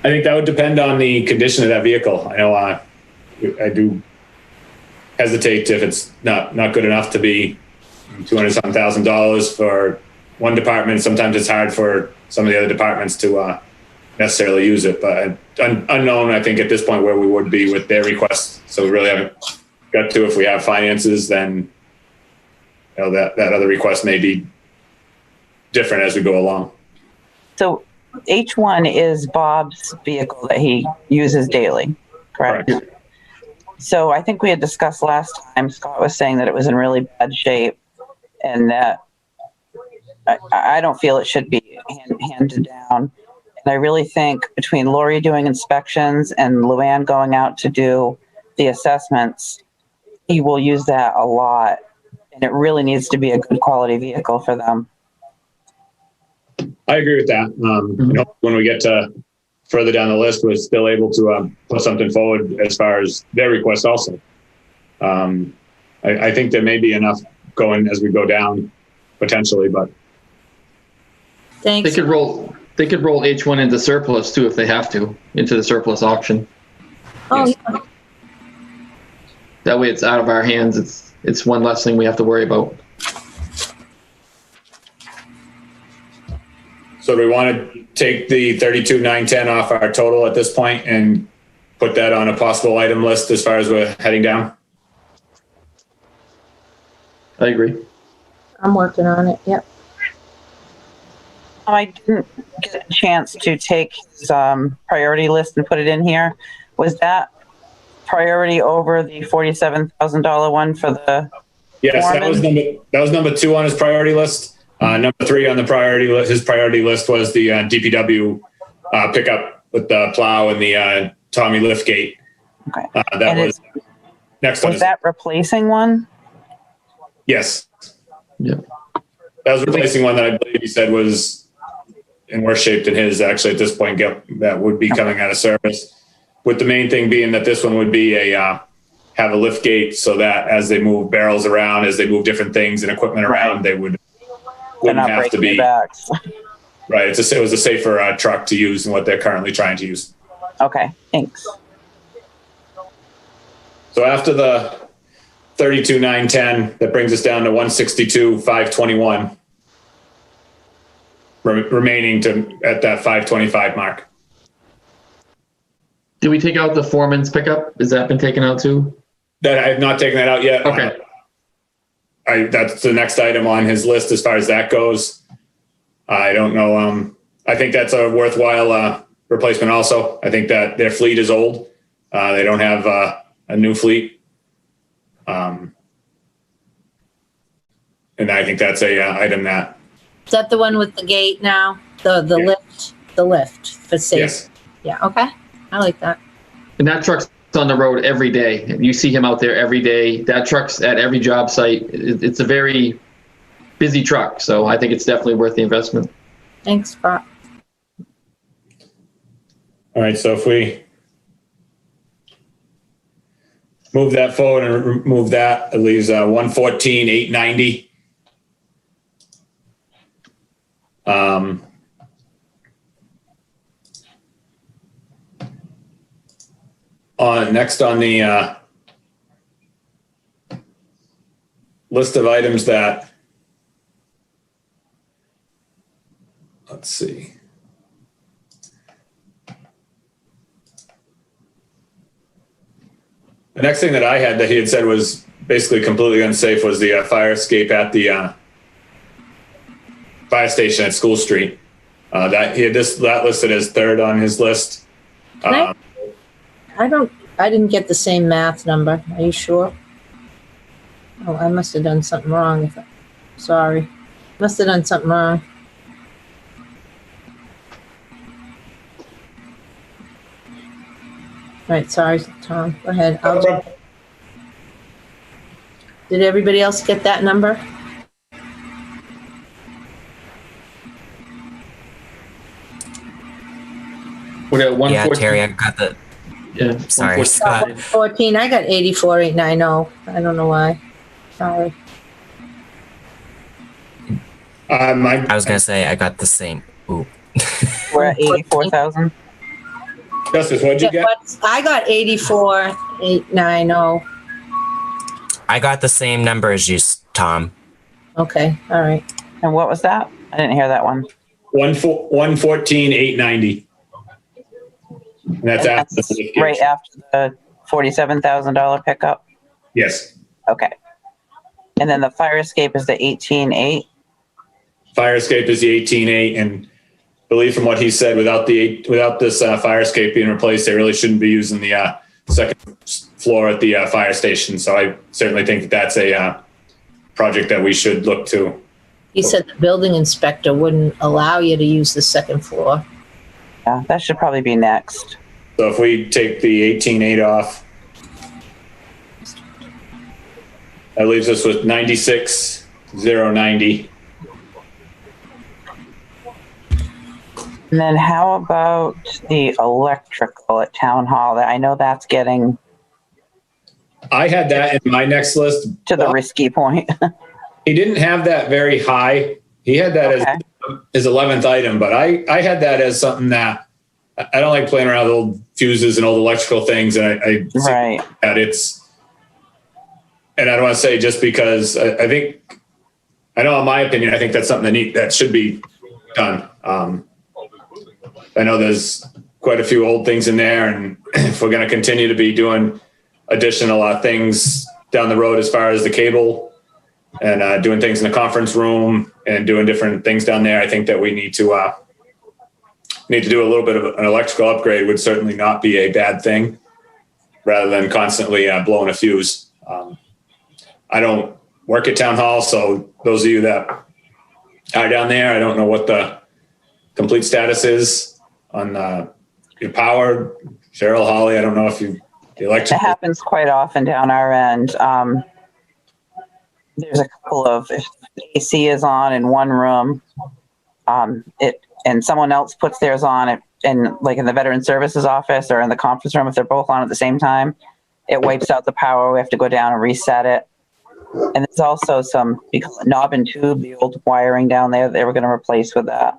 I think that would depend on the condition of that vehicle. I know I do hesitate if it's not good enough to be $200,000 for one department. Sometimes it's hard for some of the other departments to necessarily use it, but unknown, I think, at this point where we would be with their request. So we really haven't got to, if we have finances, then that other request may be different as we go along. So H1 is Bob's vehicle that he uses daily, correct? So I think we had discussed last time, Scott was saying that it was in really bad shape, and that I don't feel it should be handed down. And I really think between Lori doing inspections and Luann going out to do the assessments, he will use that a lot. And it really needs to be a good quality vehicle for them. I agree with that. When we get to further down the list, we're still able to put something forward as far as their request also. I think there may be enough going as we go down potentially, but Thanks. They could roll H1 into surplus too if they have to, into the surplus auction. Oh, yes. yeah. That way it's out of our hands. It's one less thing we have to worry about. So do we want to take the 32,910 off our total at this point and put that on a possible item list as far as we're heading down? I agree. I'm working on it, yep. I didn't get a chance to take his priority list and put it in here. Was that priority over the $47,000 one for the Yes, foreman? that was number 2 on his priority list. Number 3 on the priority list, his priority list was the DPW pickup with the plow and the Tommy liftgate. Okay. That And was next on Was his, that replacing one? yes. Yeah. That was replacing one that I believe he said was in worse shape than his, actually, at this point, that would be coming out of service. with the main thing being that this one would be have a lift gate so that as they move barrels around, as they move different things and equipment around, they They're wouldn't not have to breaking be their backs. right. It was a safer truck to use than what they're currently trying to use. Okay, thanks. So after the 32,910, that brings us down to 162,521, remaining at that 525 mark. Did we take out the foreman's pickup? Has that been taken out too? That I have not taken that out yet. Okay. That's the next item on his list as far as that goes. I don't know. I think that's a worthwhile replacement also. I think that their fleet is old. They don't have a new fleet. And I think that's a item that. Is that the one with the gate now? The lift for safety? Yes. Yeah, okay. I like that. And that truck's on the road every day. You see him out there every day. That truck's at every job site. It's a very busy truck, so I think it's definitely worth the investment. Thanks, Scott. All right. So if we move that forward and remove that, it leaves 114,890. Next on the list of items that, let's see. The next thing that I had that he had said was basically completely unsafe was the fire escape at the fire station at School Street. That he had that listed as third on his list. I didn't get the same math number. Are you sure? Oh, I must have done something wrong. Sorry. Must have done something wrong. Right, sorry, Tom. Go ahead. Did everybody else get that number? We got 114. Yeah, Terry, I got the. Yeah. Sorry, 114. Scott. 14. I got 84,890. I don't know why. Sorry. I was gonna say I got the same. Ooh. We're at 84,000. Justice, what'd you get? I got 84,890. I got the same number as you, Tom. Okay, all right. And what was that? I didn't hear that one. 114,890. And that's after the litigation. Right after the $47,000 pickup. Yes. Okay. And then the fire escape is the 18,800. Fire escape is the 18.8, and I believe from what he said, without this fire escape being replaced, they really shouldn't be using the second floor at the fire station. So I certainly think that that's a project that we should look to. He said the building inspector wouldn't allow you to use the second floor. Yeah, that should probably be next. So if we take the 18.8 off, that leaves us with 96,090. And then how about the electrical at Town Hall? I know that's getting I had that in my next list. to the risky point. He didn't have that very high. He had that Okay. as his 11th item, but I had that as something that I don't like playing around with old fuses and old electrical things. And I Right. that and I don't want to say just because I know in my opinion, I think that's something that should be done. I know there's quite a few old things in there, and if we're going to continue to be doing additional things down the road as far as the cable and doing things in the conference room and doing different things down there, I think that we need to do a little bit of an electrical upgrade. Would certainly not be a bad thing, rather than constantly blowing a fuse. I don't work at Town Hall, so those of you that are down there, I don't know what the complete status is on your power. Cheryl, Holly, I don't know if the electric. It happens quite often down our end. There's a couple of, if the AC is on in one room, and someone else puts theirs on, in the Veteran Services office or in the conference room, if they're both on at the same time, it wipes out the power. We have to go down and reset it. And there's also some, we call it knob and tube, the old wiring down there, they were going to replace with that.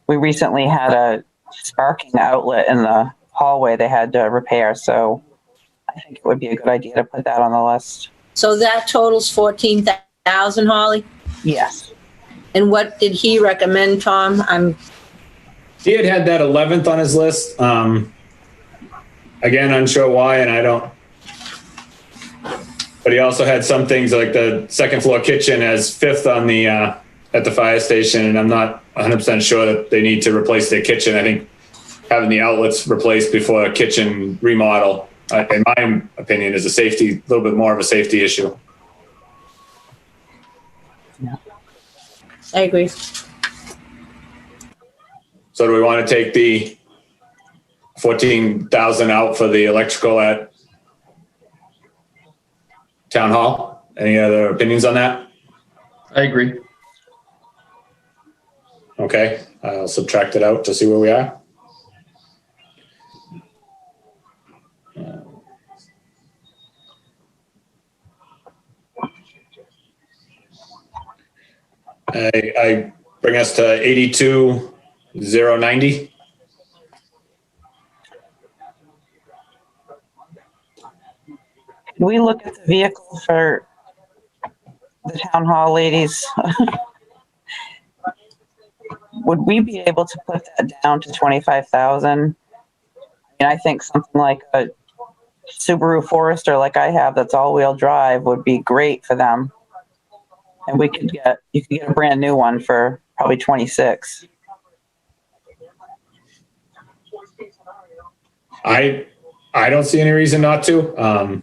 We recently had a sparking outlet in the hallway they had to repair, so I think it would be a good idea to put that on the list. So that totals 14,000, Holly? Yes. And what did he recommend, Tom? He had that 11th on his list. Again, unsure why, and I don't. But he also had some things like the second floor kitchen as 5th on the at the fire station, and I'm not 100% sure that they need to replace their kitchen. I think having the outlets replaced before a kitchen remodel, in my opinion, is a little bit more of a safety issue. Yeah. I agree. So do we want to take the 14,000 out for the electrical at Town Hall? Any other opinions on that? I agree. Okay, I'll subtract it out to see where we are. I bring us to 82,090. Can we look at the vehicle for the town hall ladies? Would we be able to put that down to 25,000? I think something like a Subaru Forester like I have that's all-wheel drive would be great for them. And you could get a brand new one for probably 26. I don't see any reason not to.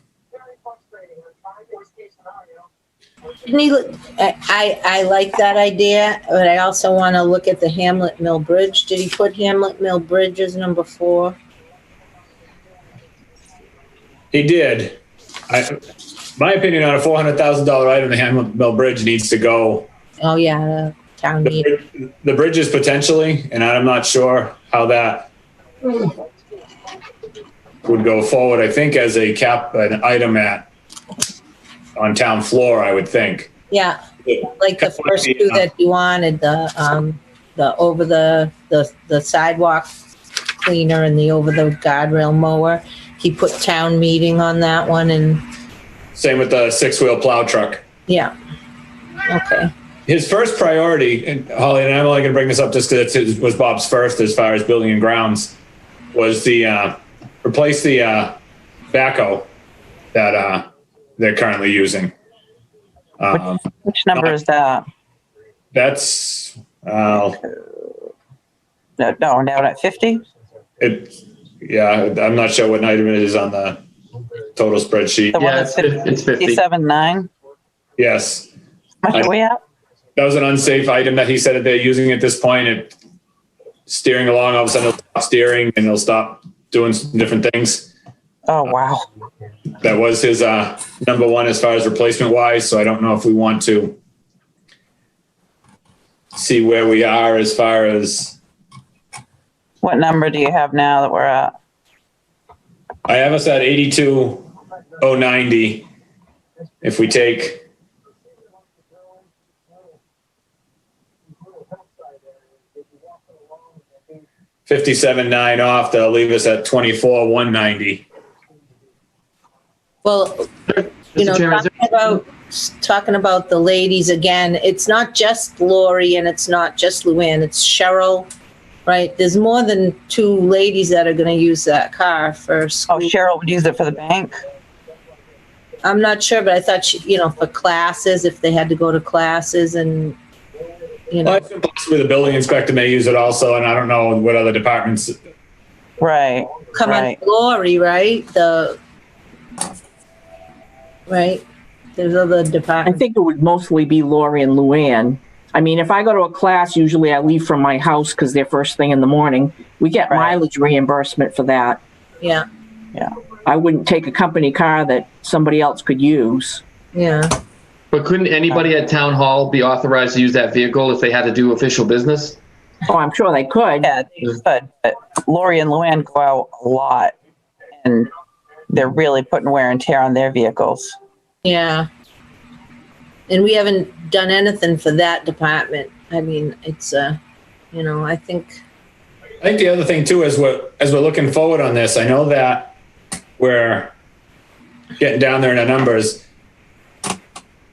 Didn't he look, I like that idea, but I also want to look at the Hamlet Mill Bridge. Did he put Hamlet Mill Bridge as number 4? He did. My opinion on a $400,000 item, the Hamlet Mill Bridge needs to go. Oh, yeah, the town meeting. The bridge is potentially, and I'm not sure how that would go forward. I think as an item on town floor, I would think. Yeah, like the first two that you wanted, the over the sidewalk cleaner and the over the guardrail mower. He put town meeting on that one, and Same with the 6-wheel plow truck. yeah. Okay. His first priority, and Holly, and I'm only going to bring this up just because it was Bob's first as far as building and grounds, was the replace the backhoe that they're currently using. Which number is that? That's No, down at 50? yeah, I'm not sure what item it is on the total spreadsheet. The one Yeah, that's it's 50. 57.9? Yes. How much are we at? That was an unsafe item that he said that they're using at this point. It steering along, all of a sudden it'll stop steering and it'll stop doing some different things. Oh, wow. That was his number one as far as replacement wise. So I don't know if we want to see where we are as far as. What number do you have now that we're at? I have us at 82,090. If we take. $57,900 off, that'll leave us at $24,190. Well, you know, Chairman, talking about the ladies again, it's not just Lori and it's not just Luann, it's Cheryl, right? There's more than 2 ladies that are going to use that car for school. Oh, Cheryl would use it for the bank? I'm not sure, but I thought for classes, if they had to go to classes and, Well, I think possibly the building inspector may use it also, and I don't know what other departments. Right. come right. on Lori, right? Right? There's other I departments. think it would mostly be Lori and Luann. I mean, if I go to a class, usually I leave from my house because they're first thing in the morning. We get Right. mileage reimbursement for that. Yeah, I wouldn't take a company car that somebody else could use. yeah. But couldn't anybody at town hall be authorized to use that vehicle if they had to do official business? Oh, I'm sure they could. Yeah, they could, but Lori and Luann go out a lot, and they're really putting wear and tear on their vehicles. Yeah. And we haven't done anything for that department. I mean, it's, you know, I think, the other thing too is as we're looking forward on this, I know that we're getting down there in the numbers.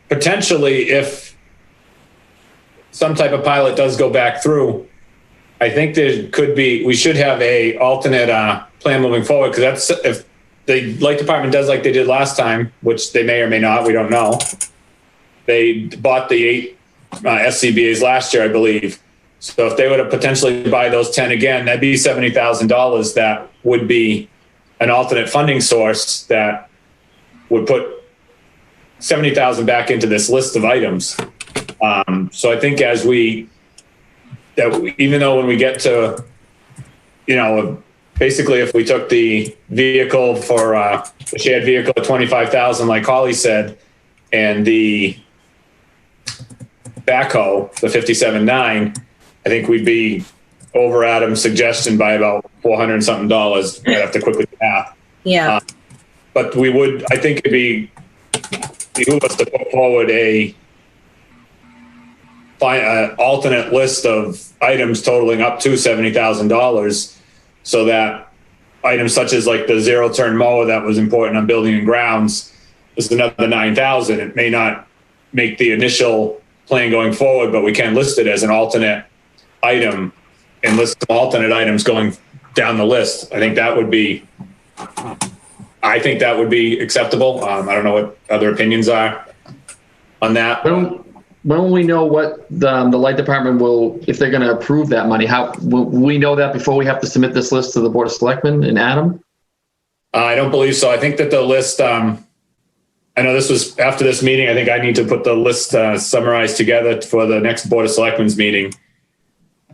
Potentially, if some type of pilot does go back through, I think we should have a alternate plan moving forward, because that's if the light department does like they did last time, which they may or may not, we don't know. They bought the 8 SCBAs last year, I believe. So if they were to potentially buy those 10 again, that'd be $70,000. That would be an alternate funding source that would put $70,000 back into this list of items. So I think even though when we get to, you know, basically if we took the vehicle for the shared vehicle at $25,000, like Holly said, and the backhoe, the 57.9, I think we'd be over Adam's suggestion by about $400 and something. I have to quickly math. yeah. But I think it'd be behoove us to put forward an alternate list of items totaling up to $70,000, so that items such as like the zero turn mower that was important on building and grounds is another $9,000. It may not make the initial plan going forward, but we can list it as an alternate item and list some alternate items going down the list. I think that would be acceptable. I don't know what other opinions are on that. When will we know what the light department will, if they're going to approve that money? How will we know that before we have to submit this list to the Board of Selectmen and Adam? I don't believe so. I think that the list, I know this was after this meeting. I think I need to put the list summarized together for the next Board of Selectmen's meeting,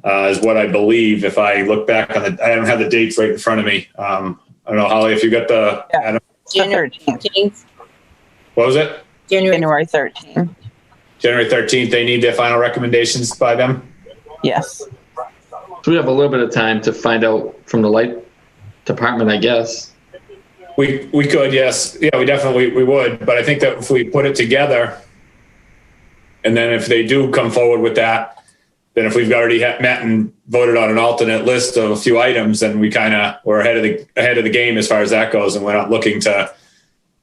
is what I believe. If I look back on I don't have the dates right in front of me. I don't know, Holly, if you got the, Yeah. January 13th. what was it? January 13th. January 13th, they need their final recommendations by them. Yes. So we have a little bit of time to find out from the light department, I guess. We could, yes. Yeah, we would. But I think that if we put it together, and then if they do come forward with that, then if we've already met and voted on an alternate list of a few items, then we're ahead of the game as far as that goes. And we're not looking to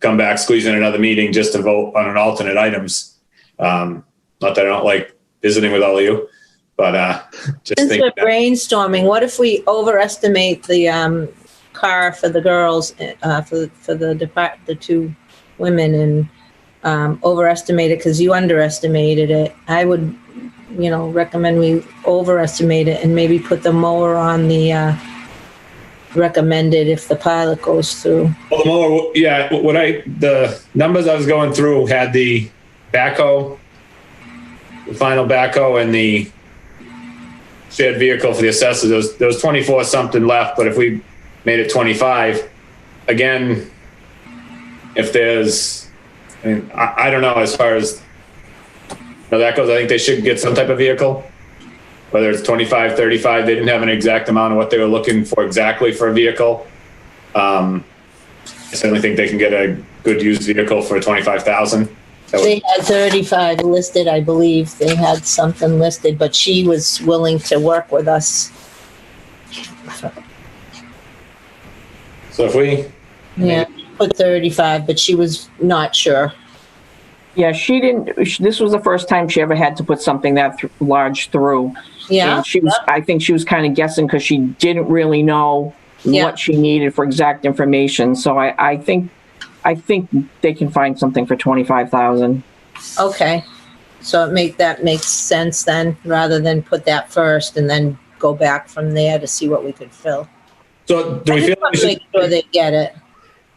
come back, squeeze in another meeting just to vote on an alternate items. Not that I don't like visiting with all of you, but just Since think we're brainstorming, what if we overestimate the car for the girls, for the 2 women, and overestimate it because you underestimated it? I would, recommend we overestimate it and maybe put the mower on the recommended if the pilot goes through. Well, the mower, yeah. The numbers I was going through had the backhoe, the final backhoe, and the shared vehicle for the assessors. There was 24 something left, but if we made it 25, again, if there's, I don't know, as far as that goes, I think they should get some type of vehicle, whether it's 25, 35. They didn't have an exact amount of what they were looking for exactly for a vehicle. I certainly think they can get a good used vehicle for $25,000. They had 35 listed, I believe. They had something listed, but she was willing to work with us. So if we, Yeah, put 35, but she was not sure. Yeah, she didn't, this was the first time she ever had to put something that large through. Yeah. And I think she was kind of guessing because she didn't really know Yeah. what she needed for exact information. So I think they can find something for 25,000. Okay. So that makes sense then, rather than put that first and then go back from there to see what we could fill. so do I we just feel want to make sure they get it.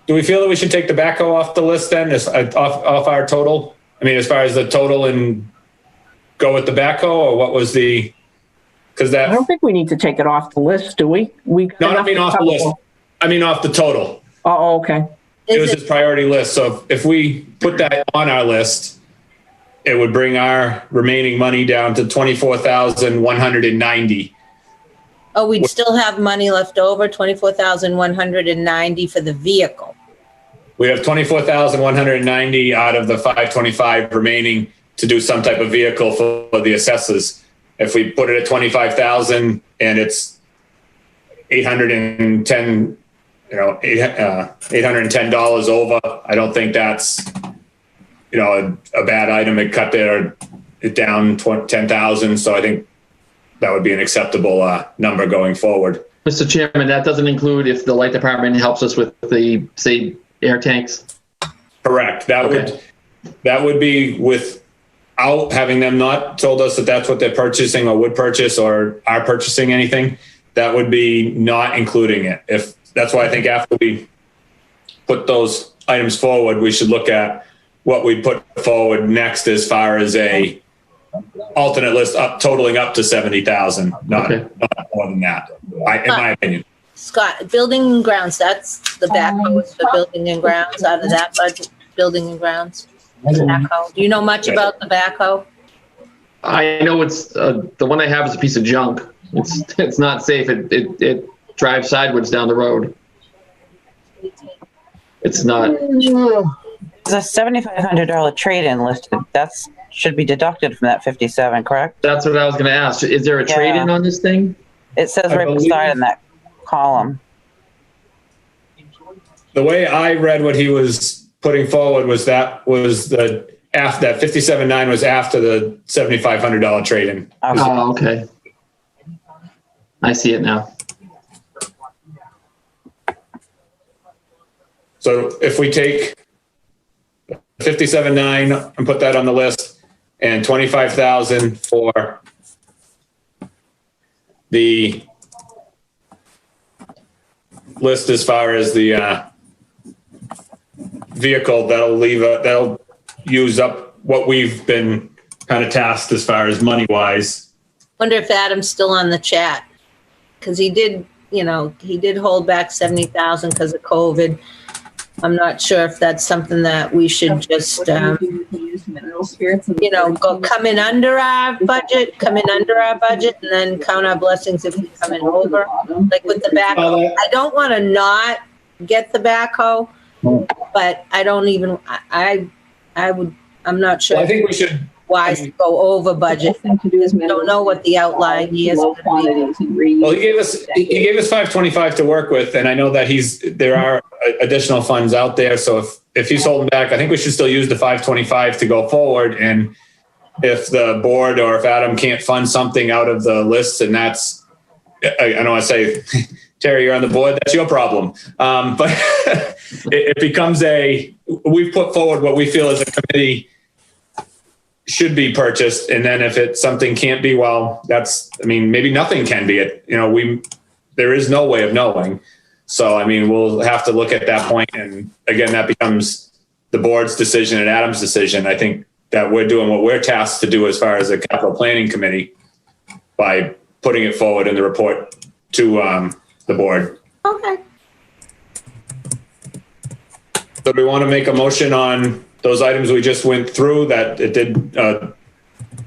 Do we feel that we should take the backhoe off the list then, off our total? I mean, as far as the total, and go with the backhoe, or what was the? Because I don't think we need to take it off the list, do we? No, I mean off the list. I mean off the total. Oh, okay. It was Is his priority list. So if we put that on our list, it would bring our remaining money down to $24,190. Oh, we'd still have money left over, 24,190 for the vehicle. We have 24,190 out of the 525 remaining to do some type of vehicle for the assessors. If we put it at 25,000 and it's 810, $810 over, I don't think that's, a bad item. It cut it down 10,000. So I think that would be an acceptable number going forward. Mr. Chairman, that doesn't include if the light department helps us with the, say, air tanks? Correct. That would be without having them not told us that that's what they're purchasing or would purchase or are purchasing anything. That would be not including it. If that's why I think after we put those items forward, we should look at what we put forward next as far as a alternate list totaling up to 70,000, not more than that, in my opinion. Scott, building and grounds, that's the backhoe is for building and grounds out of that budget, building and grounds. Backhoe. Do you know much about the backhoe? I know it's, the one I have is a piece of junk. It's not safe. It drives sideways down the road. It's not. There's a $7,500 trade-in listed. Should be deducted from that 57, correct? That's what I was going to ask. Is there a trade-in on this thing? It says right beside in that column. The way I read what he was putting forward was that after that 57.9 was after the $7,500 trade-in. Okay. Oh, okay. I see it now. So if we take 57.9 and put that on the list, and 25,000 for the list as far as the vehicle, that'll use up what we've been kind of tasked as far as money wise. Wonder if Adam's still on the chat, because he did hold back 70,000 because of COVID. I'm not sure if that's something that we should just, come in under our budget, and then count our blessings if we come in over, like with the backhoe. I don't want to not get the backhoe, but I don't even, I'm not sure. I think we should. Wise to go over budget. We don't know what the outline is. Well, he gave us 525 to work with, and I know that there are additional funds out there. So if he's holding back, I think we should still use the 525 to go forward. And if the board or if Adam can't fund something out of the list, and that's, I don't want to say, Terry, you're on the board, that's your problem. But it becomes we've put forward what we feel as a committee should be purchased, and then if something can't be, well, maybe nothing can be it. There is no way of knowing. So, we'll have to look at that point, and again, that becomes the board's decision and Adam's decision. I think that we're doing what we're tasked to do as far as a capital planning committee by putting it forward in the report to the board. Okay. So do we want to make a motion on those items we just went through that it did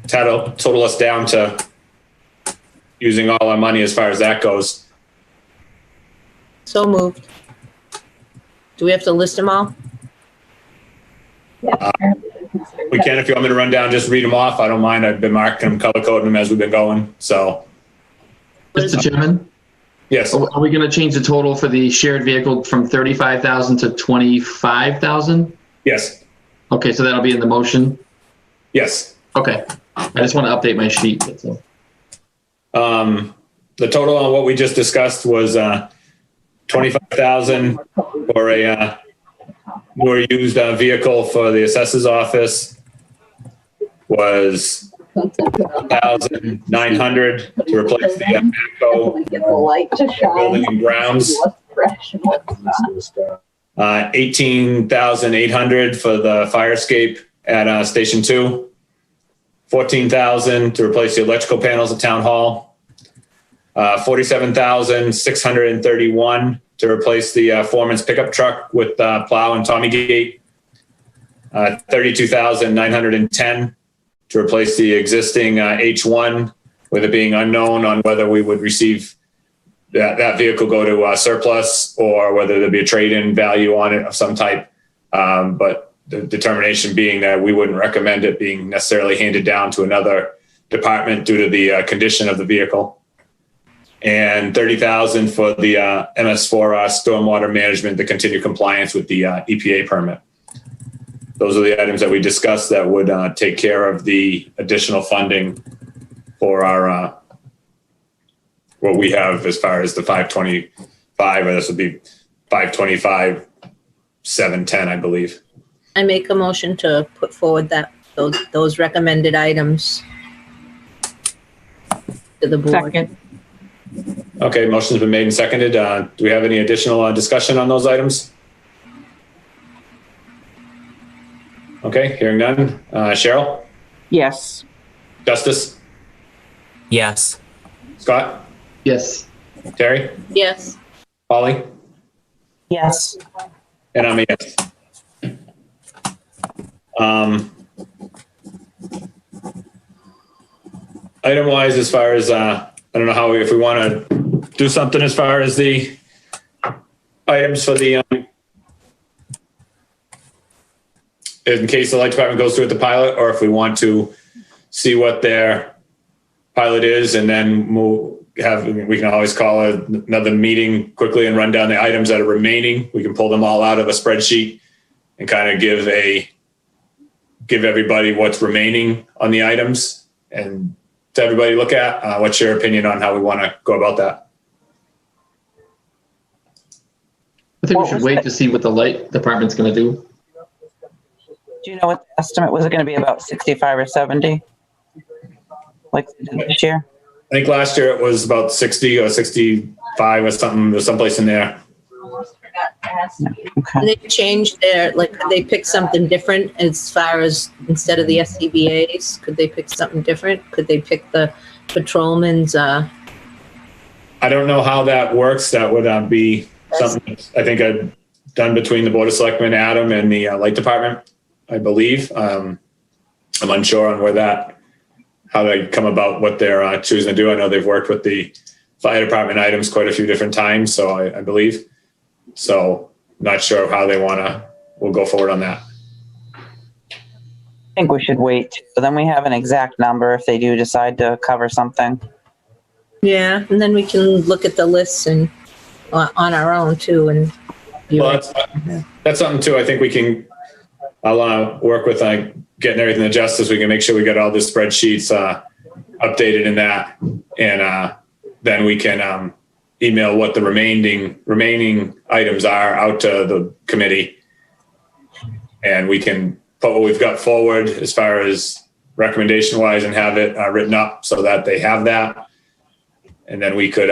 total us down to using all our money as far as that goes? So moved. Do we have to list them all? We can, if you want me to run down, just read them off. I don't mind. I've been marking them, color coding them as we've been going. So, Mr. Chairman? Yes. Are we going to change the total for the shared vehicle from 35,000 to 25,000? Yes. Okay, so that'll be in the motion? Yes. Okay. I just want to update my sheet. That's all. The total on what we just discussed was 25,000 for a newer used vehicle for the assessor's office. Was 1,900 to replace the backhoe building and grounds. 18,800 for the fire escape at Station 2. 14,000 to replace the electrical panels at Town Hall. 47,631 to replace the foreman's pickup truck with plow and Tommy gate. 32,910 to replace the existing H1, with it being unknown on whether we would receive that vehicle go to surplus or whether there'd be a trade-in value on it of some type. But the determination being that we wouldn't recommend it being necessarily handed down to another department due to the condition of the vehicle. And $30,000 for the MS4 stormwater management to continue compliance with the EPA permit. Those are the items that we discussed that would take care of the additional funding for our what we have as far as the 525, or this would be 525, 710, I believe. I make a motion to put forward those recommended items to the board. Second. Okay, motion's been made and seconded. Do we have any additional discussion on those items? Okay, hearing none. Cheryl? Yes. Justice? Yes. Scott? Yes. Terry? Yes. Polly? Yes. And I'm a yes. Item wise, as far as, I don't know how, if we want to do something as far as the items for the, in case the light department goes through with the pilot, or if we want to see what their pilot is and then we can always call another meeting quickly and run down the items that are remaining. We can pull them all out of a spreadsheet and kind of give everybody what's remaining on the items and to everybody look at. What's your opinion on how we want to go about that? I think we What should was wait that? to see what the light department's going to do. Do you know what the estimate was? It going to be about 65 or 70? Like this year? I think last year it was about 60 or 65 or something. There's someplace in there. Okay. They changed could they pick something different as far as instead of the SCBA's? Could they pick something different? Could they pick the patrolman's? I don't know how that works. That would be something I think I've done between the Board of Selectmen, Adam, and the light department, I believe. I'm unsure on how they come about what they're choosing to do. I know they've worked with the fire department items quite a few different times, so I believe. So not sure how they we'll go forward on that. I think we should wait. But then we have an exact number if they do decide to cover something. Yeah, and then we can look at the lists and on our own too. And Well, that's something too. I think I'll work with getting everything adjusted so we can make sure we got all the spreadsheets updated in that. And then we can email what the remaining items are out to the committee. And we can put what we've got forward as far as recommendation wise and have it written up so that they have that. And then we could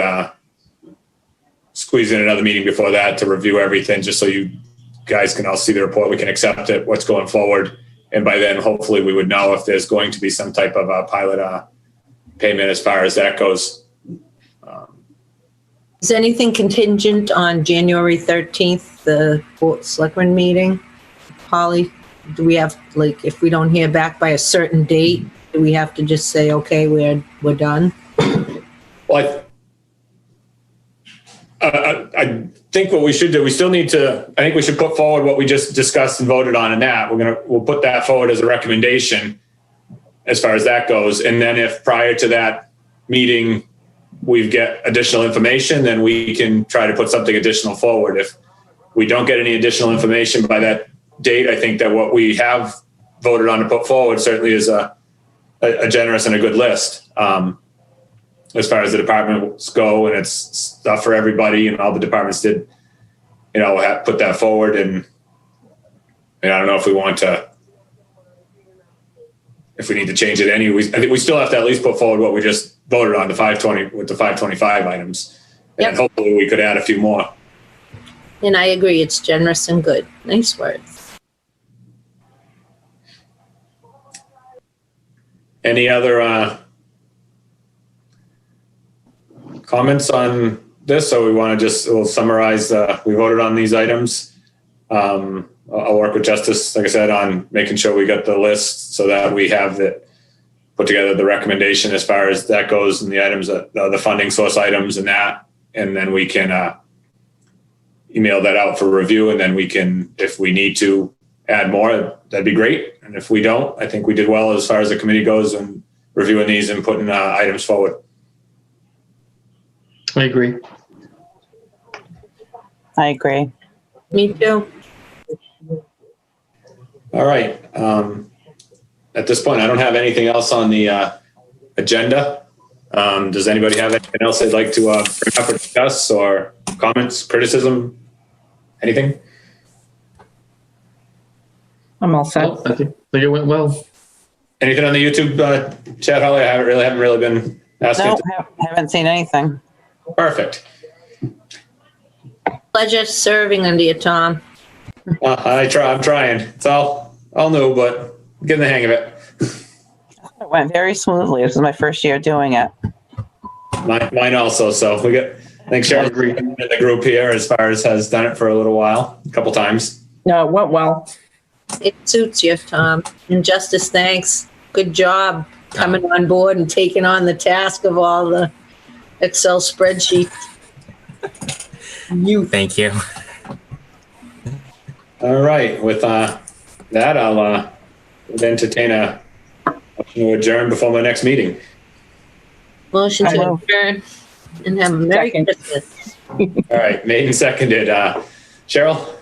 squeeze in another meeting before that to review everything, just so you guys can all see the report. We can accept it, what's going forward. And by then, hopefully we would know if there's going to be some type of a pilot payment as far as that goes. is anything contingent on January 13th, the Board of Selectmen meeting? Polly, do we have, if we don't hear back by a certain date, do we have to just say, okay, we're done? Well, I think what we should do, we still need to, I think we should put forward what we just discussed and voted on in that. We'll put that forward as a recommendation as far as that goes. And then if prior to that meeting, we get additional information, then we can try to put something additional forward. If we don't get any additional information by that date, I think that what we have voted on to put forward certainly is a generous and a good list. As far as the departments go, and it's stuff for everybody, and all the departments did, put that forward. And I don't know if we want to, if we need to change it anyways. I think we still have to at least put forward what we just voted on, the 520 with the 525 items. Yep. And hopefully we could add a few more. And I agree, it's generous and good. Nice words. Any other comments on this? So we want to we'll summarize, we voted on these items. I'll work with Justice, like I said, on making sure we got the list so that we have put together the recommendation as far as that goes, and the items, the funding source items and that. and then we can email that out for review, and then we can, if we need to add more, that'd be great. And if we don't, I think we did well as far as the committee goes and reviewing these and putting items forward. I agree. I agree. Me too. All right. At this point, I don't have anything else on the agenda. Does anybody have anything else they'd like to bring up or discuss, or comments, criticism, anything? I'm all set. Well, I think it went well. Anything on the YouTube chat, Holly? I haven't really been asking. No, haven't seen anything. Perfect. Pleasure serving under you, Tom. I'm trying. It's all new, but I'm getting the hang of it. It went very smoothly. This is my first year doing it. Mine also. So we got. I think Cheryl in the group here, as far as has done it for a little while, a couple times. No, it went well. It suits you, Tom. And Justice, thanks. Good job coming on board and taking on the task of all the Excel spreadsheets. Thank you. All right. With that, I'll entertain a motion to adjourn before my next meeting. Motion I to will. adjourn and have a Merry Second. Christmas. All right. Made and seconded. Cheryl,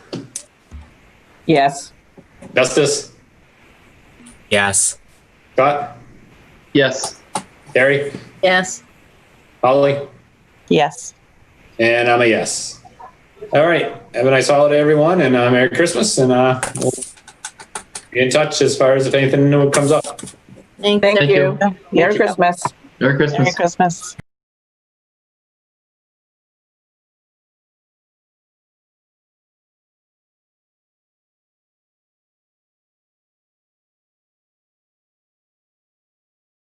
Yes. Justice, Yes. Scott, Yes. Terry, Yes. Holly, Yes. and I'm a yes. All right. Have a nice holiday, everyone, and Merry Christmas. And we'll be in touch as far as if anything new comes up. Thanks, Thank everyone. you. Merry Christmas. Merry Christmas. Merry Christmas.